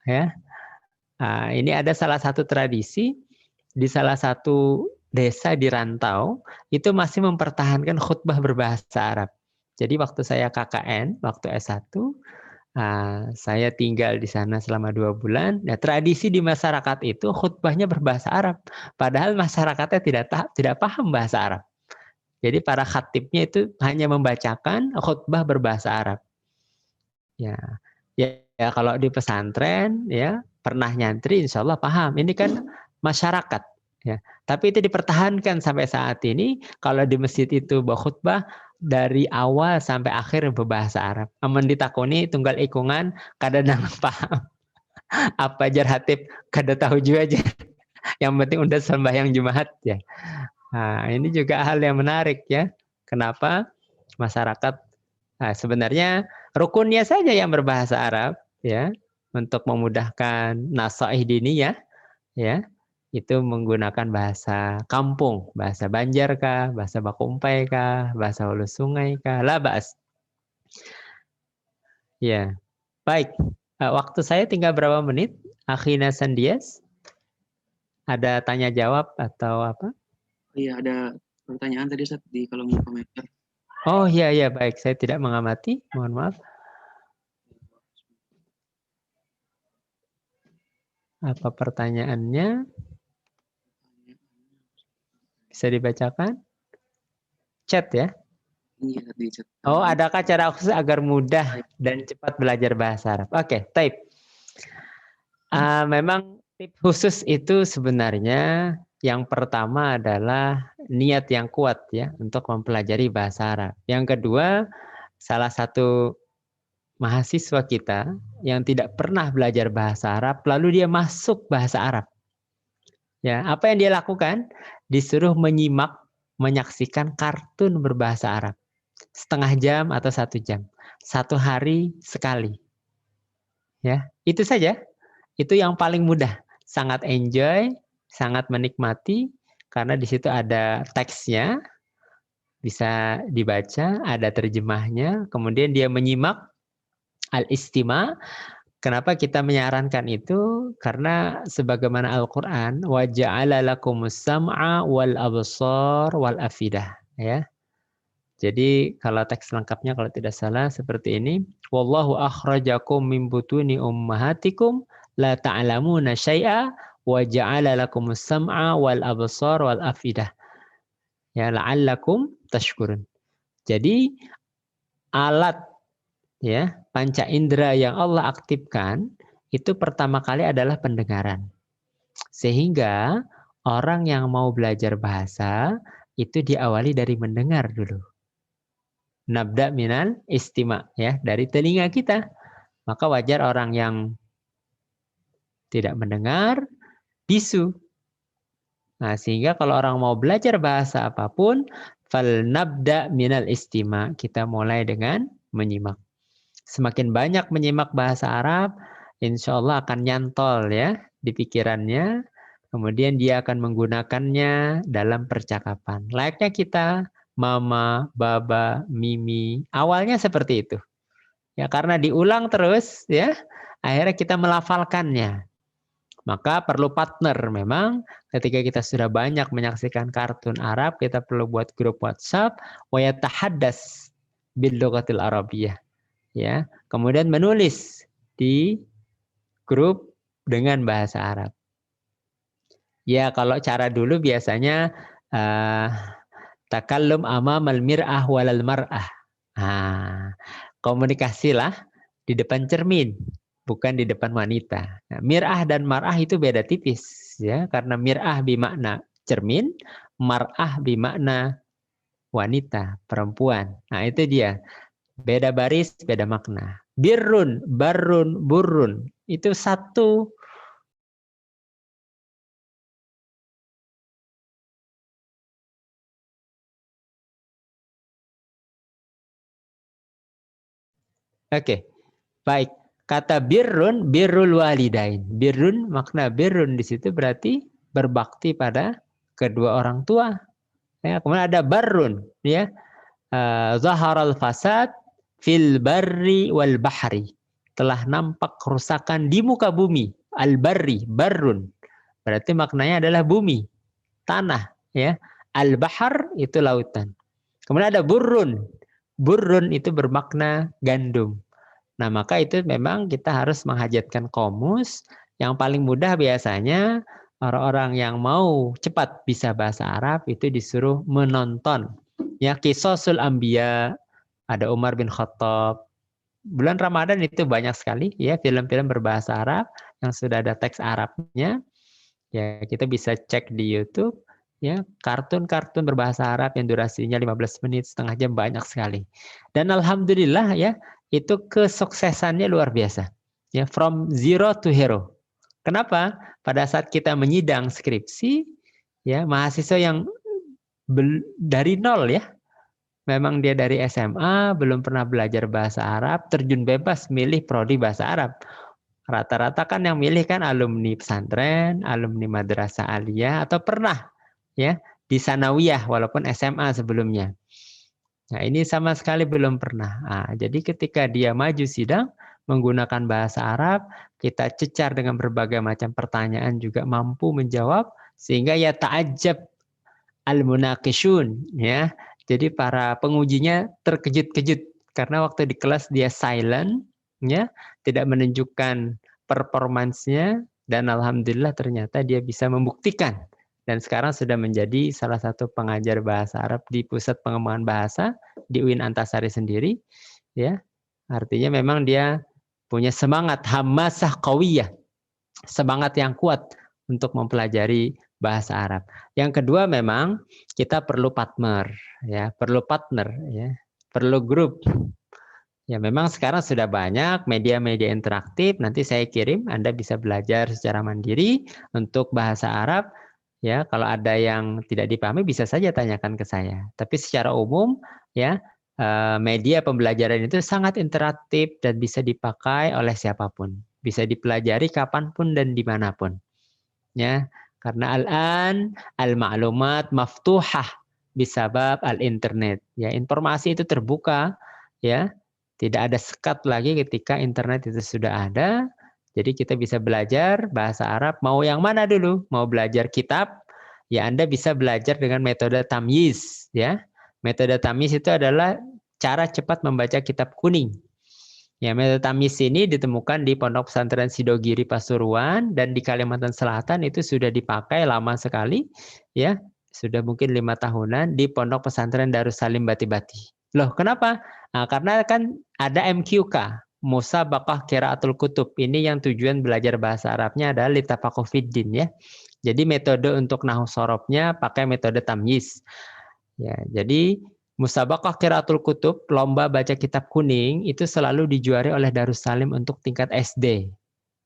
ya. Nah, ini ada salah satu tradisi di salah satu desa di rantau itu masih mempertahankan khutbah berbahasa Arab. Jadi waktu saya KKN, waktu S1, saya tinggal di sana selama 2 bulan. Nah, tradisi di masyarakat itu khutbahnya berbahasa Arab. Padahal masyarakatnya tidak paham bahasa Arab. Jadi para khatibnya itu hanya membacakan khutbah berbahasa Arab. Ya, kalau di pesantren ya pernah nyantri, insya Allah paham. Ini kan masyarakat, ya. Tapi itu dipertahankan sampai saat ini. Kalau di masjid itu khutbah dari awal sampai akhir berbahasa Arab. Aman ditakoni tunggal ikungan kadang paham. Apa jar hatib kada tahu juga aja. Yang penting udah sembahyang Jumat ya. Nah, ini juga hal yang menarik ya. Kenapa masyarakat sebenarnya rukunnya saja yang berbahasa Arab ya, untuk memudahkan nasaih diniyah ya, itu menggunakan bahasa kampung, bahasa Banjar kah, bahasa Bakumpai kah, bahasa Hulu Sungai kah, la ba'as. Ya, baik. Waktu saya tinggal berapa menit? Akhina Sandias, ada tanya jawab atau apa? Iya, ada pertanyaan tadi Ustaz di kolom komentar. Oh iya, baik. Saya tidak mengamati, mohon maaf. Apa pertanyaannya? Bisa dibacakan? Chat ya? Iya, di chat. Oh, adakah cara khusus agar mudah dan cepat belajar bahasa Arab? Oke, type. Memang tips khusus itu sebenarnya yang pertama adalah niat yang kuat ya untuk mempelajari bahasa Arab. Yang kedua, salah satu mahasiswa kita yang tidak pernah belajar bahasa Arab, lalu dia masuk bahasa Arab. Ya, apa yang dia lakukan? Disuruh menyaksikan kartun berbahasa Arab. Setengah jam atau 1 jam. 1 hari sekali. Ya, itu saja. Itu yang paling mudah. Sangat enjoy, sangat menikmati, karena di situ ada teksnya, bisa dibaca, ada terjemahnya, kemudian dia menyimak al-istima. Kenapa kita menyarankan itu? Karena sebagaimana Al-Quran, wa ja'ala lakumus sam'a wal absar wal afidah. Ya. Jadi kalau teks lengkapnya kalau tidak salah seperti ini, wallahu akhrajakum min butuni ummahatikum la ta'lamuna syai'a wa ja'ala lakumus sam'a wal absar wal afidah. Ya, la'allakum tashkurun. Jadi alat ya, panca indera yang Allah aktifkan itu pertama kali adalah pendengaran. Sehingga orang yang mau belajar bahasa itu diawali dari mendengar dulu. Nabda minal istima ya, dari telinga kita. Maka wajar orang yang tidak mendengar bisu. Nah, sehingga kalau orang mau belajar bahasa apapun, fal nabda minal istima, kita mulai dengan menyimak. Semakin banyak menyimak bahasa Arab, insya Allah akan nyantol ya di pikirannya. Kemudian dia akan menggunakannya dalam percakapan. Layaknya kita, mama, baba, mimi. Awalnya seperti itu. Ya, karena diulang terus ya, akhirnya kita melafalkannya. Maka perlu partner memang. Ketika kita sudah banyak menyaksikan kartun Arab, kita perlu buat grup WhatsApp wa yatahaddas bil lughatil arabiyyah. Ya, kemudian menulis di grup dengan bahasa Arab. Ya, kalau cara dulu biasanya takallum amamal mir'ah walal mar'ah. Komunikasilah di depan cermin, bukan di depan wanita. Nah, mir'ah dan mar'ah itu beda tipis ya, karena mir'ah bermakna cermin, mar'ah bermakna wanita, perempuan. Nah, itu dia. Beda baris, beda makna. Birrun, barrun, burrun. Itu satu Oke, baik. Kata birrun, birrul walidain. Birrun, makna birrun di situ berarti berbakti pada kedua orang tua. Ya, kemudian ada barrun, ya. Zaharal fasad fil barri wal bahri. Telah nampak kerusakan di muka bumi. Al barri, barrun. Berarti maknanya adalah bumi, tanah, ya. Al bahar itu lautan. Kemudian ada burrun. Burrun itu bermakna gandum. Nah, maka itu memang kita harus menghajatkan komus. Yang paling mudah biasanya orang-orang yang mau cepat bisa bahasa Arab itu disuruh menonton. Ya, Qisasul Anbiya, ada Umar bin Khattab. Bulan Ramadan itu banyak sekali ya film-film berbahasa Arab yang sudah ada teks Arabnya. Ya, kita bisa cek di YouTube ya, kartun-kartun berbahasa Arab yang durasinya 15 menit, setengah jam banyak sekali. Dan alhamdulillah ya, itu kesuksesannya luar biasa. Ya, from zero to hero. Kenapa? Pada saat kita menyidang skripsi, ya, mahasiswa yang dari nol ya, memang dia dari SMA, belum pernah belajar bahasa Arab, terjun bebas milih prodi bahasa Arab. Rata-rata kan yang milih kan alumni pesantren, alumni madrasah aliyah, atau pernah ya di sanawiyah walaupun SMA sebelumnya. Nah, ini sama sekali belum pernah. Nah, jadi ketika dia maju sidang menggunakan bahasa Arab, kita cecar dengan berbagai macam pertanyaan juga mampu menjawab sehingga ya ta'ajab al-munaqishun ya. Jadi para pengujinya terkejut-kejut karena waktu di kelas dia silent ya, tidak menunjukkan performansnya dan alhamdulillah ternyata dia bisa membuktikan dan sekarang sudah menjadi salah satu pengajar bahasa Arab di Pusat Pengembangan Bahasa di UIN Antasari sendiri ya. Artinya memang dia punya semangat hamasah qawiyah, semangat yang kuat untuk mempelajari bahasa Arab. Yang kedua memang kita perlu partner ya, perlu partner ya, perlu grup. Ya memang sekarang sudah banyak media-media interaktif, nanti saya kirim, Anda bisa belajar secara mandiri untuk bahasa Arab. Ya, kalau ada yang tidak dipahami bisa saja tanyakan ke saya. Tapi secara umum ya media pembelajaran itu sangat interaktif dan bisa dipakai oleh siapapun. Bisa dipelajari kapanpun dan dimanapun. Ya, karena al-an al-ma'lumat maftuhah bisabab al-internet. Ya, informasi itu terbuka ya. Tidak ada sekat lagi ketika internet itu sudah ada. Jadi kita bisa belajar bahasa Arab. Mau yang mana dulu? Mau belajar kitab? Ya Anda bisa belajar dengan metode tamyiz. Ya, metode tamyiz itu adalah cara cepat membaca kitab kuning. Ya, metode tamyiz ini ditemukan di Pondok Pesantren Sidogiri Pasuruan dan di Kalimantan Selatan itu sudah dipakai lama sekali. Ya, sudah mungkin 5 tahunan di Pondok Pesantren Darussalim Bati-Bati. Loh, kenapa? Nah, karena kan ada MQK, Musabaqah Qiraatul Kutub. Ini yang tujuan belajar bahasa Arabnya adalah litafaqquh fiddin ya. Jadi metode untuk nahwu sorobnya pakai metode tamyiz. Ya, jadi Musabaqah Qiraatul Kutub, lomba baca kitab kuning itu selalu dijuari oleh Darussalim untuk tingkat SD.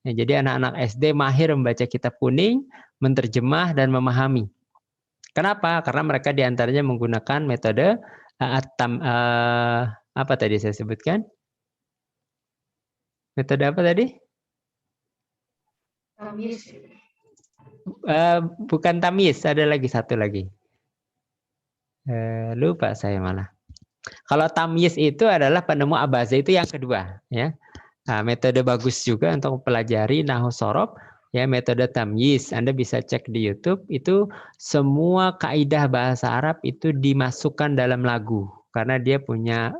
Ya, jadi anak-anak SD mahir membaca kitab kuning, menerjemah dan memahami. Kenapa? Karena mereka diantaranya menggunakan metode apa tadi saya sebutkan? Metode apa tadi? Tamyiz. Bukan tamyiz, ada lagi satu lagi. Lupa saya malah. Kalau tamyiz itu adalah penemu abaza itu yang kedua, ya. Nah, metode bagus juga untuk mempelajari nahwu sorob, ya metode tamyiz. Anda bisa cek di YouTube, itu semua kaidah bahasa Arab itu dimasukkan dalam lagu karena dia punya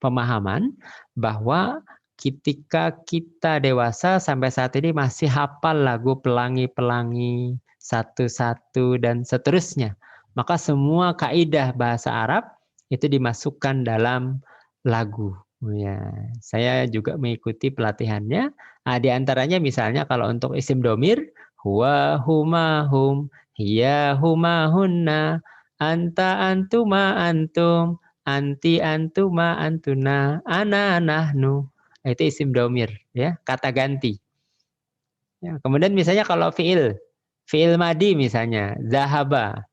pemahaman bahwa ketika kita dewasa sampai saat ini masih hafal lagu Pelangi-Pelangi, Satu-Satu dan seterusnya. Maka semua kaidah bahasa Arab itu dimasukkan dalam lagu. Ya, saya juga mengikuti pelatihannya. Nah, di antaranya misalnya kalau untuk isim domir, huwa, huma, hum, hiya, huma, hunna, anta, antuma, antum, anti, antuma, antuna, ana, nahnu. Itu isim domir, ya, kata ganti. Ya, kemudian misalnya kalau fiil madi misalnya, zahaba,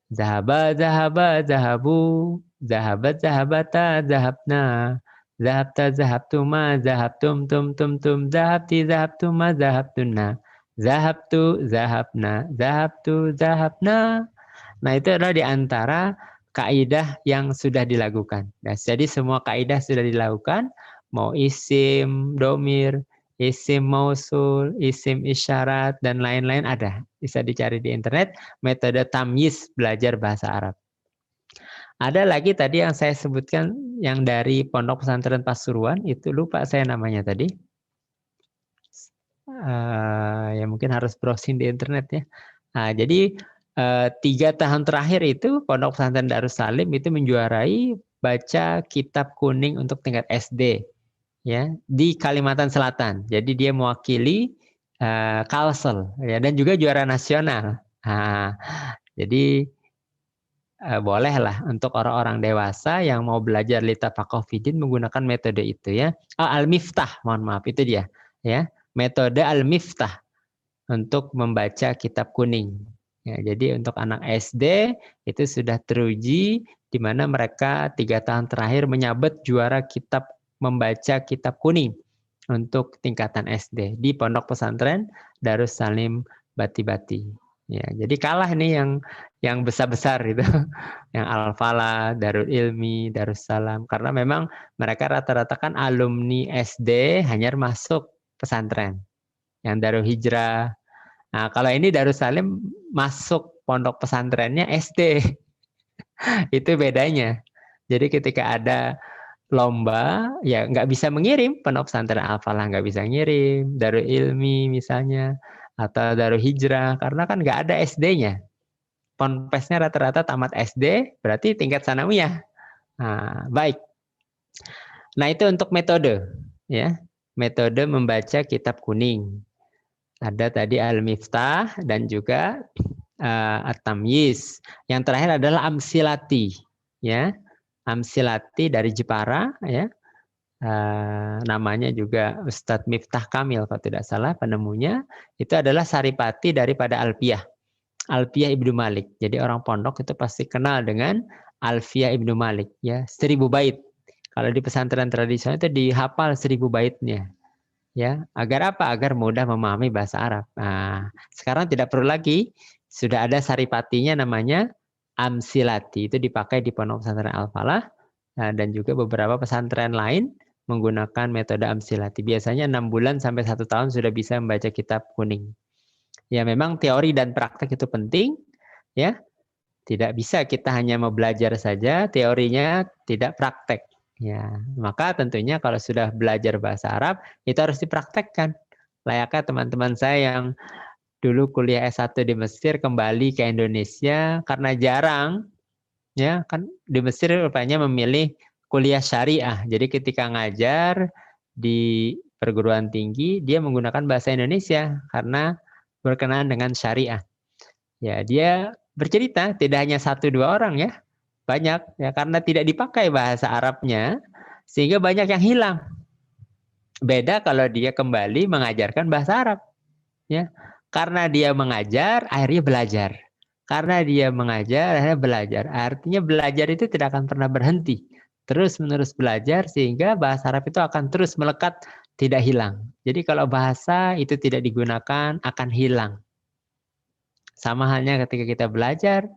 zahaba, zahaba, zahabu, zahabat, zahabata, zahabna, Zahabta, zahabtuma, zahabtum, tum, zahabti, zahabtuma, zahabtunna. Zahabtu, zahabna, zahabtu, zahabna. Nah, itu adalah di antara kaidah yang sudah dilakukan. Nah, jadi semua kaidah sudah dilakukan, mau isim, domir, isim mausul, isim isyarat, dan lain-lain ada. Bisa dicari di internet, metode tamyiz belajar bahasa Arab. Ada lagi tadi yang saya sebutkan yang dari Pondok Pesantren Pasuruan, itu lupa saya namanya tadi. Ya mungkin harus browsing di internet ya. Nah, jadi 3 tahun terakhir itu Pondok Pesantren Darussalim itu menjuarai baca kitab kuning untuk tingkat SD ya di Kalimantan Selatan. Jadi dia mewakili Kalsel ya dan juga juara nasional. Nah, jadi bolehlah untuk orang-orang dewasa yang mau belajar litafaqah fiddin menggunakan metode itu ya. Al-Miftah, mohon maaf itu dia ya. Metode Al-Miftah untuk membaca kitab kuning. Ya, jadi untuk anak SD itu sudah teruji di mana mereka 3 tahun terakhir menyabet juara kitab membaca kitab kuning untuk tingkatan SD di Pondok Pesantren Darussalim Bati-Bati. Ya, jadi kalah nih yang besar-besar itu, yang Al-Falah, Darul Ilmi, Darussalam, karena memang mereka rata-rata kan alumni SD hanya masuk pesantren. Yang Darul Hijrah. Nah, kalau ini Darussalim masuk pondok pesantrennya SD. Itu bedanya. Jadi ketika ada lomba, ya nggak bisa mengirim. Pondok pesantren Al-Falah nggak bisa ngirim. Darul Ilmi misalnya. Atau Darul Hijrah. Karena kan nggak ada SD-nya. Ponpesnya rata-rata tamat SD, berarti tingkat sanawiyah. Nah, baik. Nah, itu untuk metode. Ya, metode membaca kitab kuning. Ada tadi Al-Miftah dan juga At-Tamyiz. Yang terakhir adalah Amsilati, ya. Amsilati dari Jepara, ya. Namanya juga Ustadz Miftah Kamil kalau tidak salah penemunya. Itu adalah saripati daripada Alfiyah. Alfiyah Ibnu Malik. Jadi orang pondok itu pasti kenal dengan Alfiyah Ibnu Malik, ya. 1000 bait. Kalau di pesantren tradisional itu dihafal 1000 baitnya. Ya, agar apa? Agar mudah memahami bahasa Arab. Nah, sekarang tidak perlu lagi, sudah ada saripatinya namanya Amsilati. Itu dipakai di Pondok Pesantren Al-Falah dan juga beberapa pesantren lain menggunakan metode Amsilati. Biasanya 6 bulan sampai 1 tahun sudah bisa membaca kitab kuning. Ya, memang teori dan praktek itu penting, ya. Tidak bisa kita hanya mau belajar saja, teorinya tidak praktek. Ya, maka tentunya kalau sudah belajar bahasa Arab itu harus dipraktekkan. Layaknya teman-teman saya yang dulu kuliah S1 di Mesir kembali ke Indonesia karena jarang, ya kan di Mesir rupanya memilih kuliah syariah. Jadi ketika ngajar di perguruan tinggi dia menggunakan bahasa Indonesia karena berkenaan dengan syariah. Ya, dia bercerita tidak hanya 1-2 orang ya. Banyak ya karena tidak dipakai bahasa Arabnya sehingga banyak yang hilang. Beda kalau dia kembali mengajarkan bahasa Arab ya. Karena dia mengajar akhirnya belajar. Karena dia mengajar akhirnya belajar. Artinya belajar itu tidak akan pernah berhenti. Terus-menerus belajar sehingga bahasa Arab itu akan terus melekat, tidak hilang. Jadi kalau bahasa itu tidak digunakan akan hilang. Sama halnya ketika kita belajar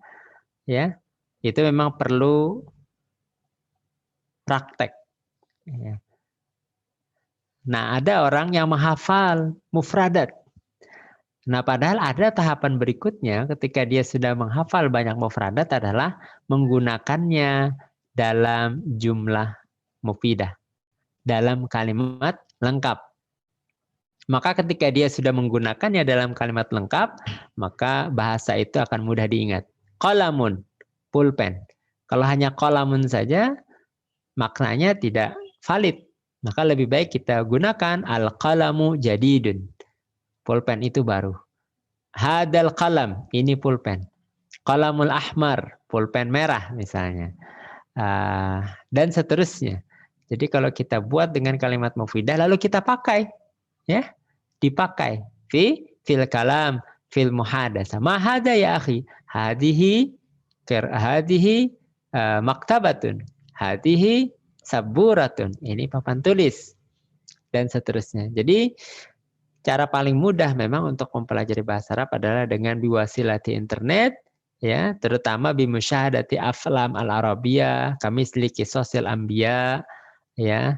ya. Itu memang perlu praktek. Ya. Nah, ada orang yang menghafal mufradat. Nah, padahal ada tahapan berikutnya ketika dia sudah menghafal banyak mufradat adalah menggunakannya dalam jumlah mufidah, dalam kalimat lengkap. Maka ketika dia sudah menggunakannya dalam kalimat lengkap, maka bahasa itu akan mudah diingat. Qalamun, pulpen. Kalau hanya qalamun saja, maknanya tidak valid. Maka lebih baik kita gunakan al-qalamu jadidun. Pulpen itu baru. Hadal qalam, ini pulpen. Qalamul ahmar, pulpen merah misalnya. Dan seterusnya. Jadi kalau kita buat dengan kalimat mufidah lalu kita pakai, ya, dipakai fil kalam, fil muhadasa. Ma hada ya akhi? Hadihi maktabatun. Hadihi saburatun. Ini papan tulis. Dan seterusnya. Jadi cara paling mudah memang untuk mempelajari bahasa Arab adalah dengan biwasilati internet, ya, terutama bimusyahadati aflam al-arabiyah, kami seliki sosial ambia, ya,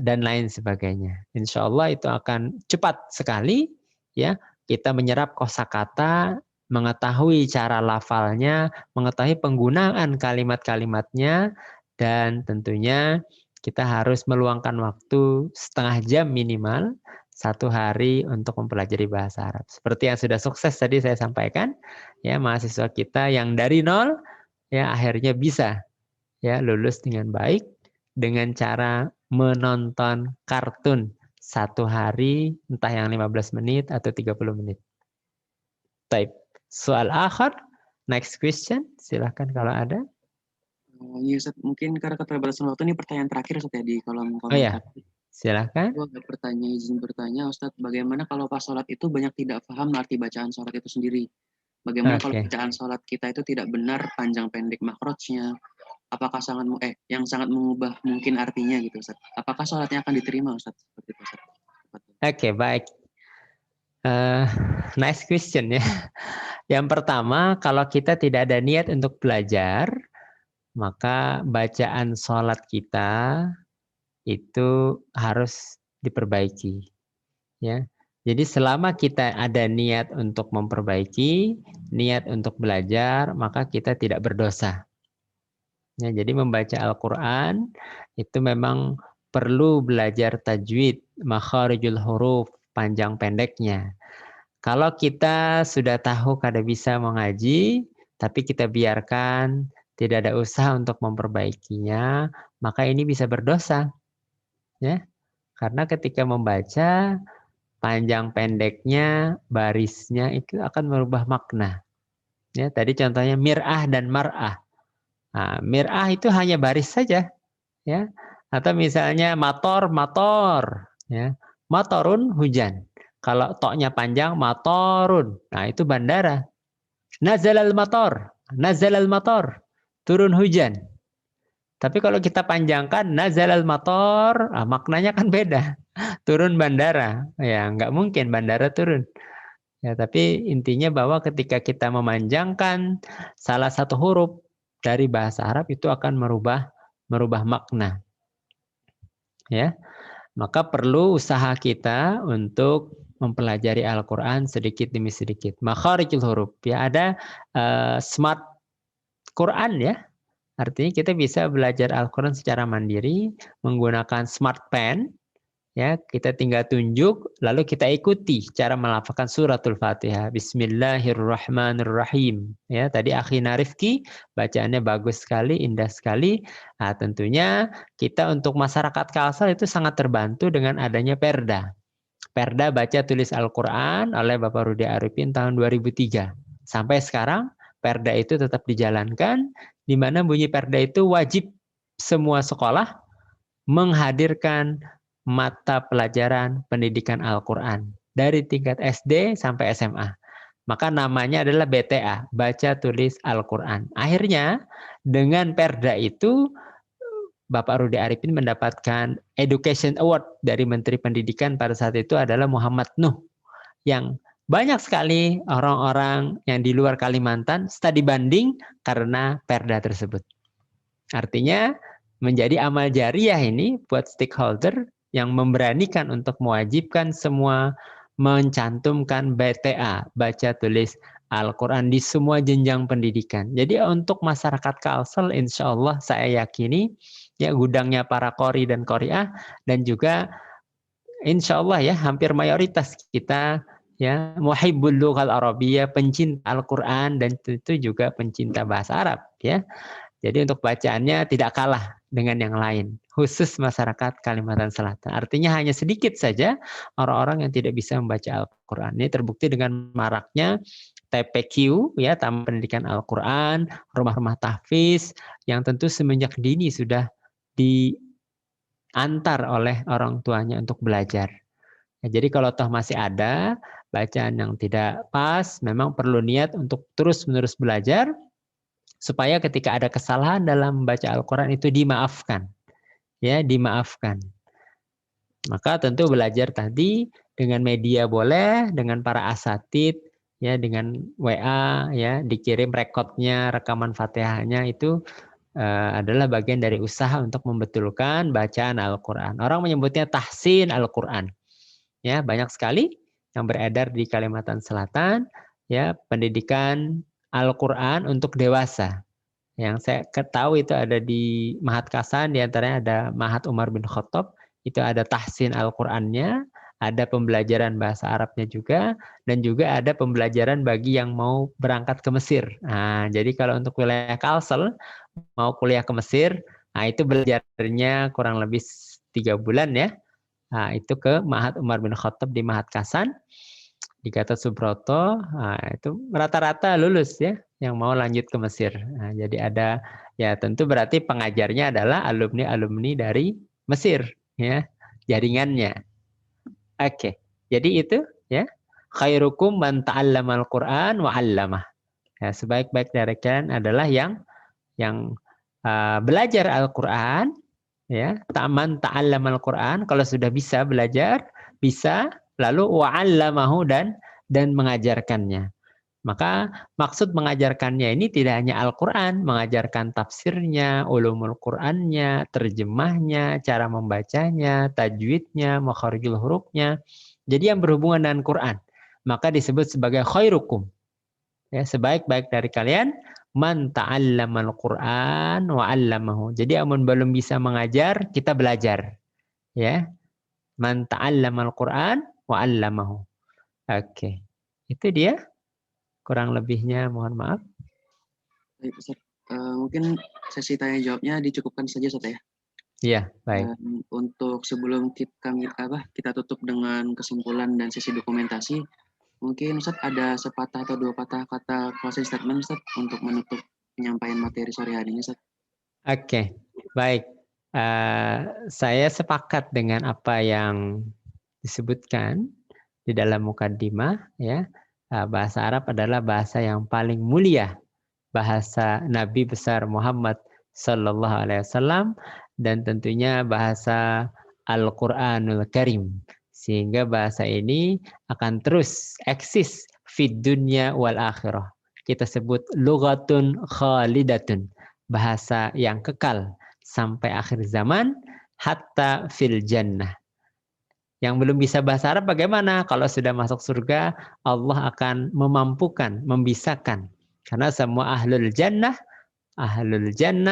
dan lain sebagainya. Insya Allah itu akan cepat sekali, ya, kita menyerap kosakata, mengetahui cara lafalnya, mengetahui penggunaan kalimat-kalimatnya, dan tentunya kita harus meluangkan waktu setengah jam minimal satu hari untuk mempelajari bahasa Arab. Seperti yang sudah sukses tadi saya sampaikan, ya, mahasiswa kita yang dari nol, ya, akhirnya bisa, ya, lulus dengan baik dengan cara menonton kartun satu hari, entah yang 15 menit atau 30 menit. Type. Soal akhir, next question, silahkan kalau ada. Iya Ustaz, mungkin karena keterbatasan waktu ini pertanyaan terakhir Ustaz ya di kolom Oh ya, komentar. silahkan. Aku agak izin bertanya Ustaz, bagaimana kalau pas sholat itu banyak tidak paham arti bacaan sholat itu sendiri? Bagaimana kalau bacaan sholat kita itu tidak benar panjang pendek makrotnya? Apakah yang sangat mengubah mungkin artinya gitu Ustaz? Apakah sholatnya akan diterima Ustaz? Seperti itu Ustaz. Oke, baik. Nice question ya. Yang pertama, kalau kita tidak ada niat untuk belajar, maka bacaan sholat kita itu harus diperbaiki. Ya. Jadi selama kita ada niat untuk memperbaiki, niat untuk belajar, maka kita tidak berdosa. Ya, jadi membaca Al-Quran itu memang perlu belajar tajwid, makharijul huruf, panjang pendeknya. Kalau kita sudah tahu kada bisa mengaji, tapi kita biarkan, tidak ada usaha untuk memperbaikinya, maka ini bisa berdosa. Ya, karena ketika membaca, panjang pendeknya, barisnya itu akan merubah makna. Ya, tadi contohnya mir'ah dan mar'ah. Nah, mir'ah itu hanya baris saja, ya. Atau misalnya mator, ya. Matorun hujan. Kalau toknya panjang, matorun. Nah, itu bandara. Nazalal mator, turun hujan. Tapi kalau kita panjangkan nazalal mator, maknanya kan beda. Turun bandara. Ya, nggak mungkin bandara turun. Ya, tapi intinya bahwa ketika kita memanjangkan salah satu huruf dari bahasa Arab itu akan merubah makna. Ya. Maka perlu usaha kita untuk mempelajari Al-Qur'an sedikit demi sedikit. Makharijul huruf. Ya, ada smart Quran ya. Artinya kita bisa belajar Al-Qur'an secara mandiri menggunakan smart pen. Ya, kita tinggal tunjuk, lalu kita ikuti cara melafalkan suratul Fatihah. Bismillahirrahmanirrahim. Ya, tadi Akhina Rifki bacaannya bagus sekali, indah sekali. Nah, tentunya kita untuk masyarakat Kalsel itu sangat terbantu dengan adanya Perda. Perda baca tulis Al-Quran oleh Bapak Rudi Arifin tahun 2003. Sampai sekarang Perda itu tetap dijalankan, di mana bunyi Perda itu wajib semua sekolah menghadirkan mata pelajaran pendidikan Al-Quran dari tingkat SD sampai SMA. Maka namanya adalah BTA, Baca Tulis Al-Quran. Akhirnya dengan Perda itu Bapak Rudi Arifin mendapatkan Education Award dari Menteri Pendidikan pada saat itu adalah Muhammad Nuh. Yang banyak sekali orang-orang yang di luar Kalimantan studi banding karena Perda tersebut. Artinya menjadi amal jariah ini buat stakeholder yang memberanikan untuk mewajibkan semua mencantumkan BTA, baca tulis Al-Quran di semua jenjang pendidikan. Jadi untuk masyarakat Kalsel insya Allah saya yakini ya gudangnya para qori dan qoriah dan juga insya Allah ya hampir mayoritas kita ya muhibbul lughal arabiyyah, pencinta Al-Quran dan itu juga pencinta bahasa Arab ya. Jadi untuk bacaannya tidak kalah dengan yang lain, khusus masyarakat Kalimantan Selatan. Artinya hanya sedikit saja orang-orang yang tidak bisa membaca Al-Quran. Ini terbukti dengan maraknya TPQ, ya, Taman Pendidikan Al-Quran, rumah-rumah tahfiz, yang tentu semenjak dini sudah diantar oleh orang tuanya untuk belajar. Ya, jadi kalau toh masih ada bacaan yang tidak pas, memang perlu niat untuk terus-menerus belajar, supaya ketika ada kesalahan dalam membaca Al-Quran itu dimaafkan. ya dimaafkan. Maka tentu belajar tadi dengan media boleh, dengan para asatid, ya dengan WA, ya dikirim rekodnya, rekaman Fatihahnya itu adalah bagian dari usaha untuk membetulkan bacaan Al-Quran. Orang menyebutnya tahsin Al-Quran. Ya, banyak sekali yang beredar di Kalimantan Selatan, ya pendidikan Al-Quran untuk dewasa. Yang saya ketahui itu ada di Mahat Kasan, diantaranya ada Mahat Umar bin Khattab, itu ada tahsin Al-Qur'annya, ada pembelajaran bahasa Arabnya juga, dan juga ada pembelajaran bagi yang mau berangkat ke Mesir. Nah, jadi kalau untuk wilayah Kalsel, mau kuliah ke Mesir, nah itu belajarnya kurang lebih 3 bulan ya. Nah, itu ke Mahat Umar bin Khattab di Mahat Kasan, di Gatot Subroto, nah, itu rata-rata lulus ya, yang mau lanjut ke Mesir. Nah, jadi ada, ya tentu berarti pengajarnya adalah alumni-alumni dari Mesir, ya, jaringannya. Oke, jadi itu ya, khairukum man ta'allamal Qur'an wa 'allamah. Ya, sebaik-baik dari kalian adalah yang belajar Al-Qur'an, ya, man ta'allamal Qur'an, kalau sudah bisa belajar, bisa lalu wa 'allamahu dan mengajarkannya. Maka maksud mengajarkannya ini tidak hanya Al-Quran, mengajarkan tafsirnya, ulumul Qurannya, terjemahnya, cara membacanya, tajwidnya, makharijul hurufnya. Jadi yang berhubungan dengan Quran. Maka disebut sebagai khairukum. Ya, sebaik-baik dari kalian, man ta'allamal Quran wa 'allamahu. Jadi amun belum bisa mengajar, kita belajar. Ya, man ta'allamal Quran wa 'allamahu. Oke. Itu dia. Kurang lebihnya mohon maaf. Baik, Ustaz. Mungkin sesi tanya jawabnya dicukupkan saja, Ustaz ya. Iya, baik. Untuk sebelum kita tutup dengan kesimpulan dan sesi dokumentasi, mungkin Ustaz ada sepatah atau dua patah kata closing statement Ustaz untuk menutup penyampaian materi sore hari ini, Ustaz. Oke, baik. Saya sepakat dengan apa yang disebutkan di dalam mukaddimah, ya. Bahasa Arab adalah bahasa yang paling mulia, bahasa Nabi besar Muhammad Sallallahu Alaihi Wasallam, dan tentunya bahasa Al-Quranul Karim. Sehingga bahasa ini akan terus eksis fid dunya wal akhirah. Kita sebut lughatun khalidatun, bahasa yang kekal sampai akhir zaman, hatta fil jannah. Yang belum bisa bahasa Arab bagaimana? Kalau sudah masuk surga, Allah akan memampukan, membisakan. Karena semua ahlul jannah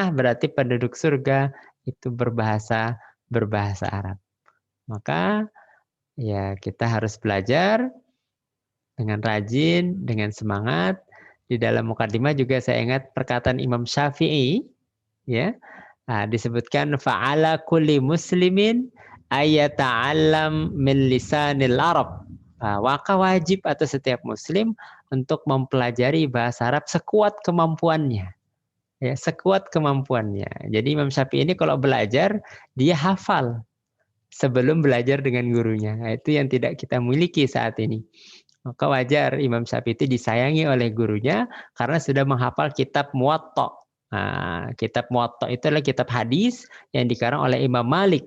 berarti penduduk surga itu berbahasa Arab. Maka ya kita harus belajar dengan rajin, dengan semangat. Di dalam mukadimah juga saya ingat perkataan Imam Syafi'i, ya, disebutkan fa'ala kulli muslimin ayata'allam min lisanil Arab. Maka wajib atas setiap muslim untuk mempelajari bahasa Arab sekuat kemampuannya. Ya, sekuat kemampuannya. Jadi Imam Syafi'i ini kalau belajar, dia hafal sebelum belajar dengan gurunya. Nah, itu yang tidak kita miliki saat ini. Maka wajar Imam Syafi'i itu disayangi oleh gurunya karena sudah menghafal kitab Muwatta. Nah, kitab Muwatta itu adalah kitab hadis yang dikarang oleh Imam Malik,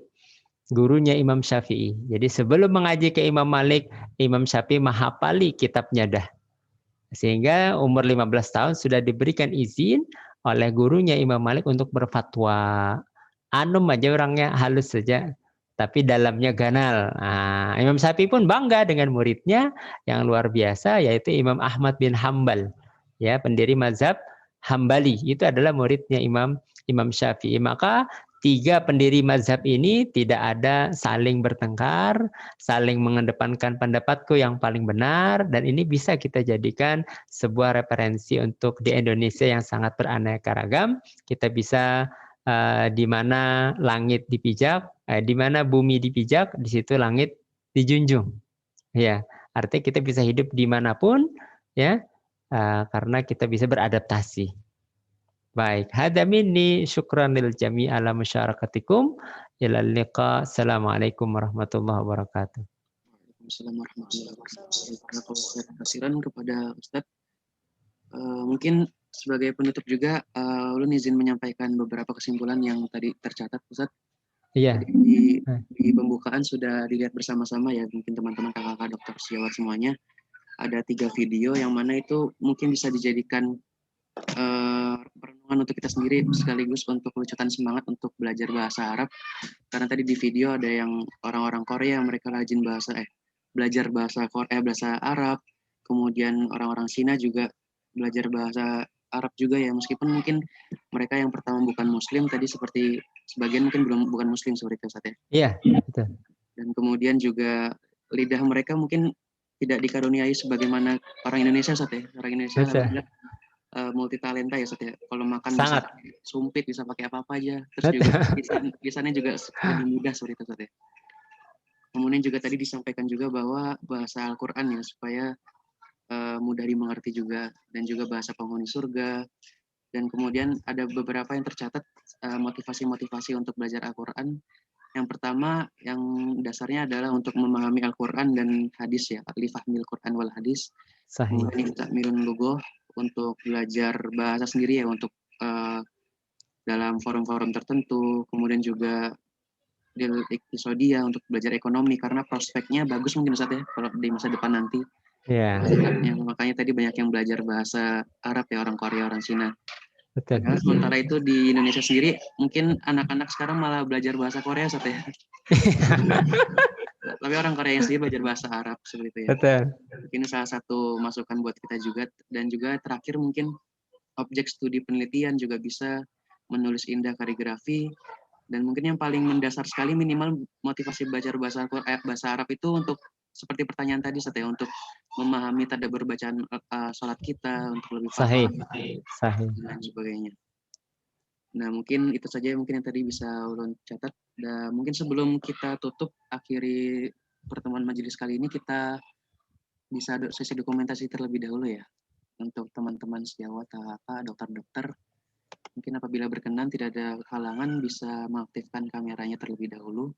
gurunya Imam Syafi'i. Jadi sebelum mengaji ke Imam Malik, Imam Syafi'i menghafali kitabnya dah. Sehingga umur 15 tahun sudah diberikan izin oleh gurunya Imam Malik untuk berfatwa. Anum aja orangnya, halus saja, tapi dalamnya ganal. Nah, Imam Syafi'i pun bangga dengan muridnya yang luar biasa, yaitu Imam Ahmad bin Hambal, ya, pendiri mazhab Hambali. Itu adalah muridnya Imam Syafi'i. Maka tiga pendiri mazhab ini tidak ada saling bertengkar, saling mengedepankan pendapatku yang paling benar, dan ini bisa kita jadikan sebuah referensi untuk di Indonesia yang sangat beraneka ragam. Kita bisa di mana langit dipijak, di mana bumi dipijak, di situ langit dijunjung. Ya, artinya kita bisa hidup dimanapun, ya, karena kita bisa beradaptasi. Baik, hada minni syukran lil jami' ala musyarakatikum. Ilal liqa. Assalamualaikum warahmatullahi wabarakatuh. Waalaikumsalam warahmatullahi wabarakatuh. Kasiran kepada Ustadz. Mungkin sebagai penutup juga, ulun izin menyampaikan beberapa kesimpulan yang tadi tercatat, Ustadz. Iya. Jadi di pembukaan sudah dilihat bersama-sama ya, mungkin teman-teman kakak-kakak dokter sejawat semuanya. Ada 3 video yang mana itu mungkin bisa dijadikan perenungan untuk kita sendiri, sekaligus untuk lucutan semangat untuk belajar bahasa Arab. Karena tadi di video ada yang orang-orang Korea yang mereka rajin belajar bahasa Arab, kemudian orang-orang Cina juga belajar bahasa Arab juga ya, meskipun mungkin mereka yang pertama bukan Muslim, tadi seperti sebagian mungkin bukan Muslim seperti itu Ustaz ya. Iya, betul. Dan kemudian juga lidah mereka mungkin tidak dikaruniai sebagaimana orang Indonesia Ustaz ya. Orang Indonesia alhamdulillah multi talenta ya Ustaz ya. Kalau makan sangat bisa sumpit, bisa pakai apa-apa aja. Terus juga lisannya juga lebih mudah seperti itu Ustaz ya. Kemudian juga tadi disampaikan juga bahwa bahasa Al-Qur'an ya, supaya mudah dimengerti juga, dan juga bahasa penghuni surga. Dan kemudian ada beberapa yang tercatat motivasi-motivasi untuk belajar Al-Qur'an. Yang pertama, yang dasarnya adalah untuk memahami Al-Qur'an dan hadis ya, lifahmil Qur'an wal hadis. sahih. Kemudian takmirun lughah, untuk belajar bahasa sendiri ya, untuk dalam forum-forum tertentu. Kemudian juga iktisodia, untuk belajar ekonomi, karena prospeknya bagus mungkin Ustaz ya, kalau di masa depan nanti. Iya. Makanya tadi banyak yang belajar bahasa Arab ya, orang Korea, orang Cina. Betul. Nah, sementara itu di Indonesia sendiri, mungkin anak-anak sekarang malah belajar bahasa Korea Ustaz ya. Tapi orang Korea yang sendiri belajar bahasa Arab seperti itu ya. Betul. Ini salah satu masukan buat kita juga. Dan juga terakhir mungkin objek studi penelitian juga bisa menulis indah kaligrafi. Dan mungkin yang paling mendasar sekali, minimal motivasi belajar bahasa Arab itu untuk seperti pertanyaan tadi Ustaz ya, untuk memahami tadabbur bacaan sholat kita, untuk lebih paham sahih. dan sebagainya. Nah, mungkin itu saja mungkin yang tadi bisa ulun catat. Dan mungkin sebelum kita tutup, akhiri pertemuan majelis kali ini, kita bisa sesi dokumentasi terlebih dahulu ya, untuk teman-teman sejawat, dokter-dokter. Mungkin apabila berkenan, tidak ada halangan, bisa mengaktifkan kameranya terlebih dahulu.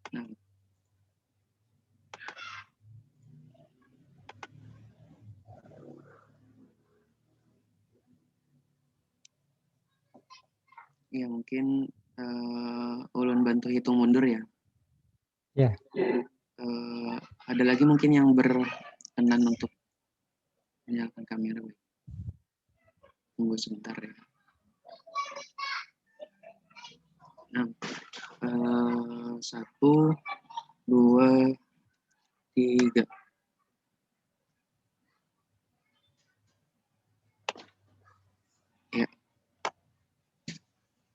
Nah, ya mungkin ulun bantu hitung mundur ya. Ya. Ada lagi mungkin yang berkenan untuk menyalakan kamera. Tunggu sebentar ya. Nah, 1, 2, 3.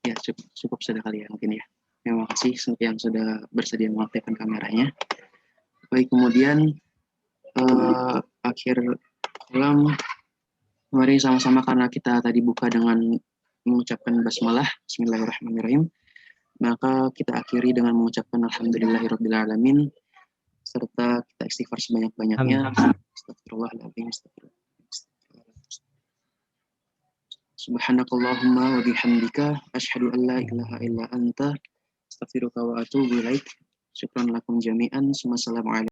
Ya, cukup sudah kali ya mungkin ya. Terima kasih yang sudah bersedia mengaktifkan kameranya. Baik, kemudian akhir kolam, mari sama-sama, karena kita tadi buka dengan mengucapkan basmalah, bismillahirrahmanirrahim, maka kita akhiri dengan mengucapkan alhamdulillahirabbil alamin, serta kita istighfar sebanyak-banyaknya. Astagfirullahaladzim. Subhanakallahumma wa bihamdika asyhadu an la ilaha illa anta astaghfiruka wa atubu ilaik. Syukran lakum jami'an. Wassalamualaikum.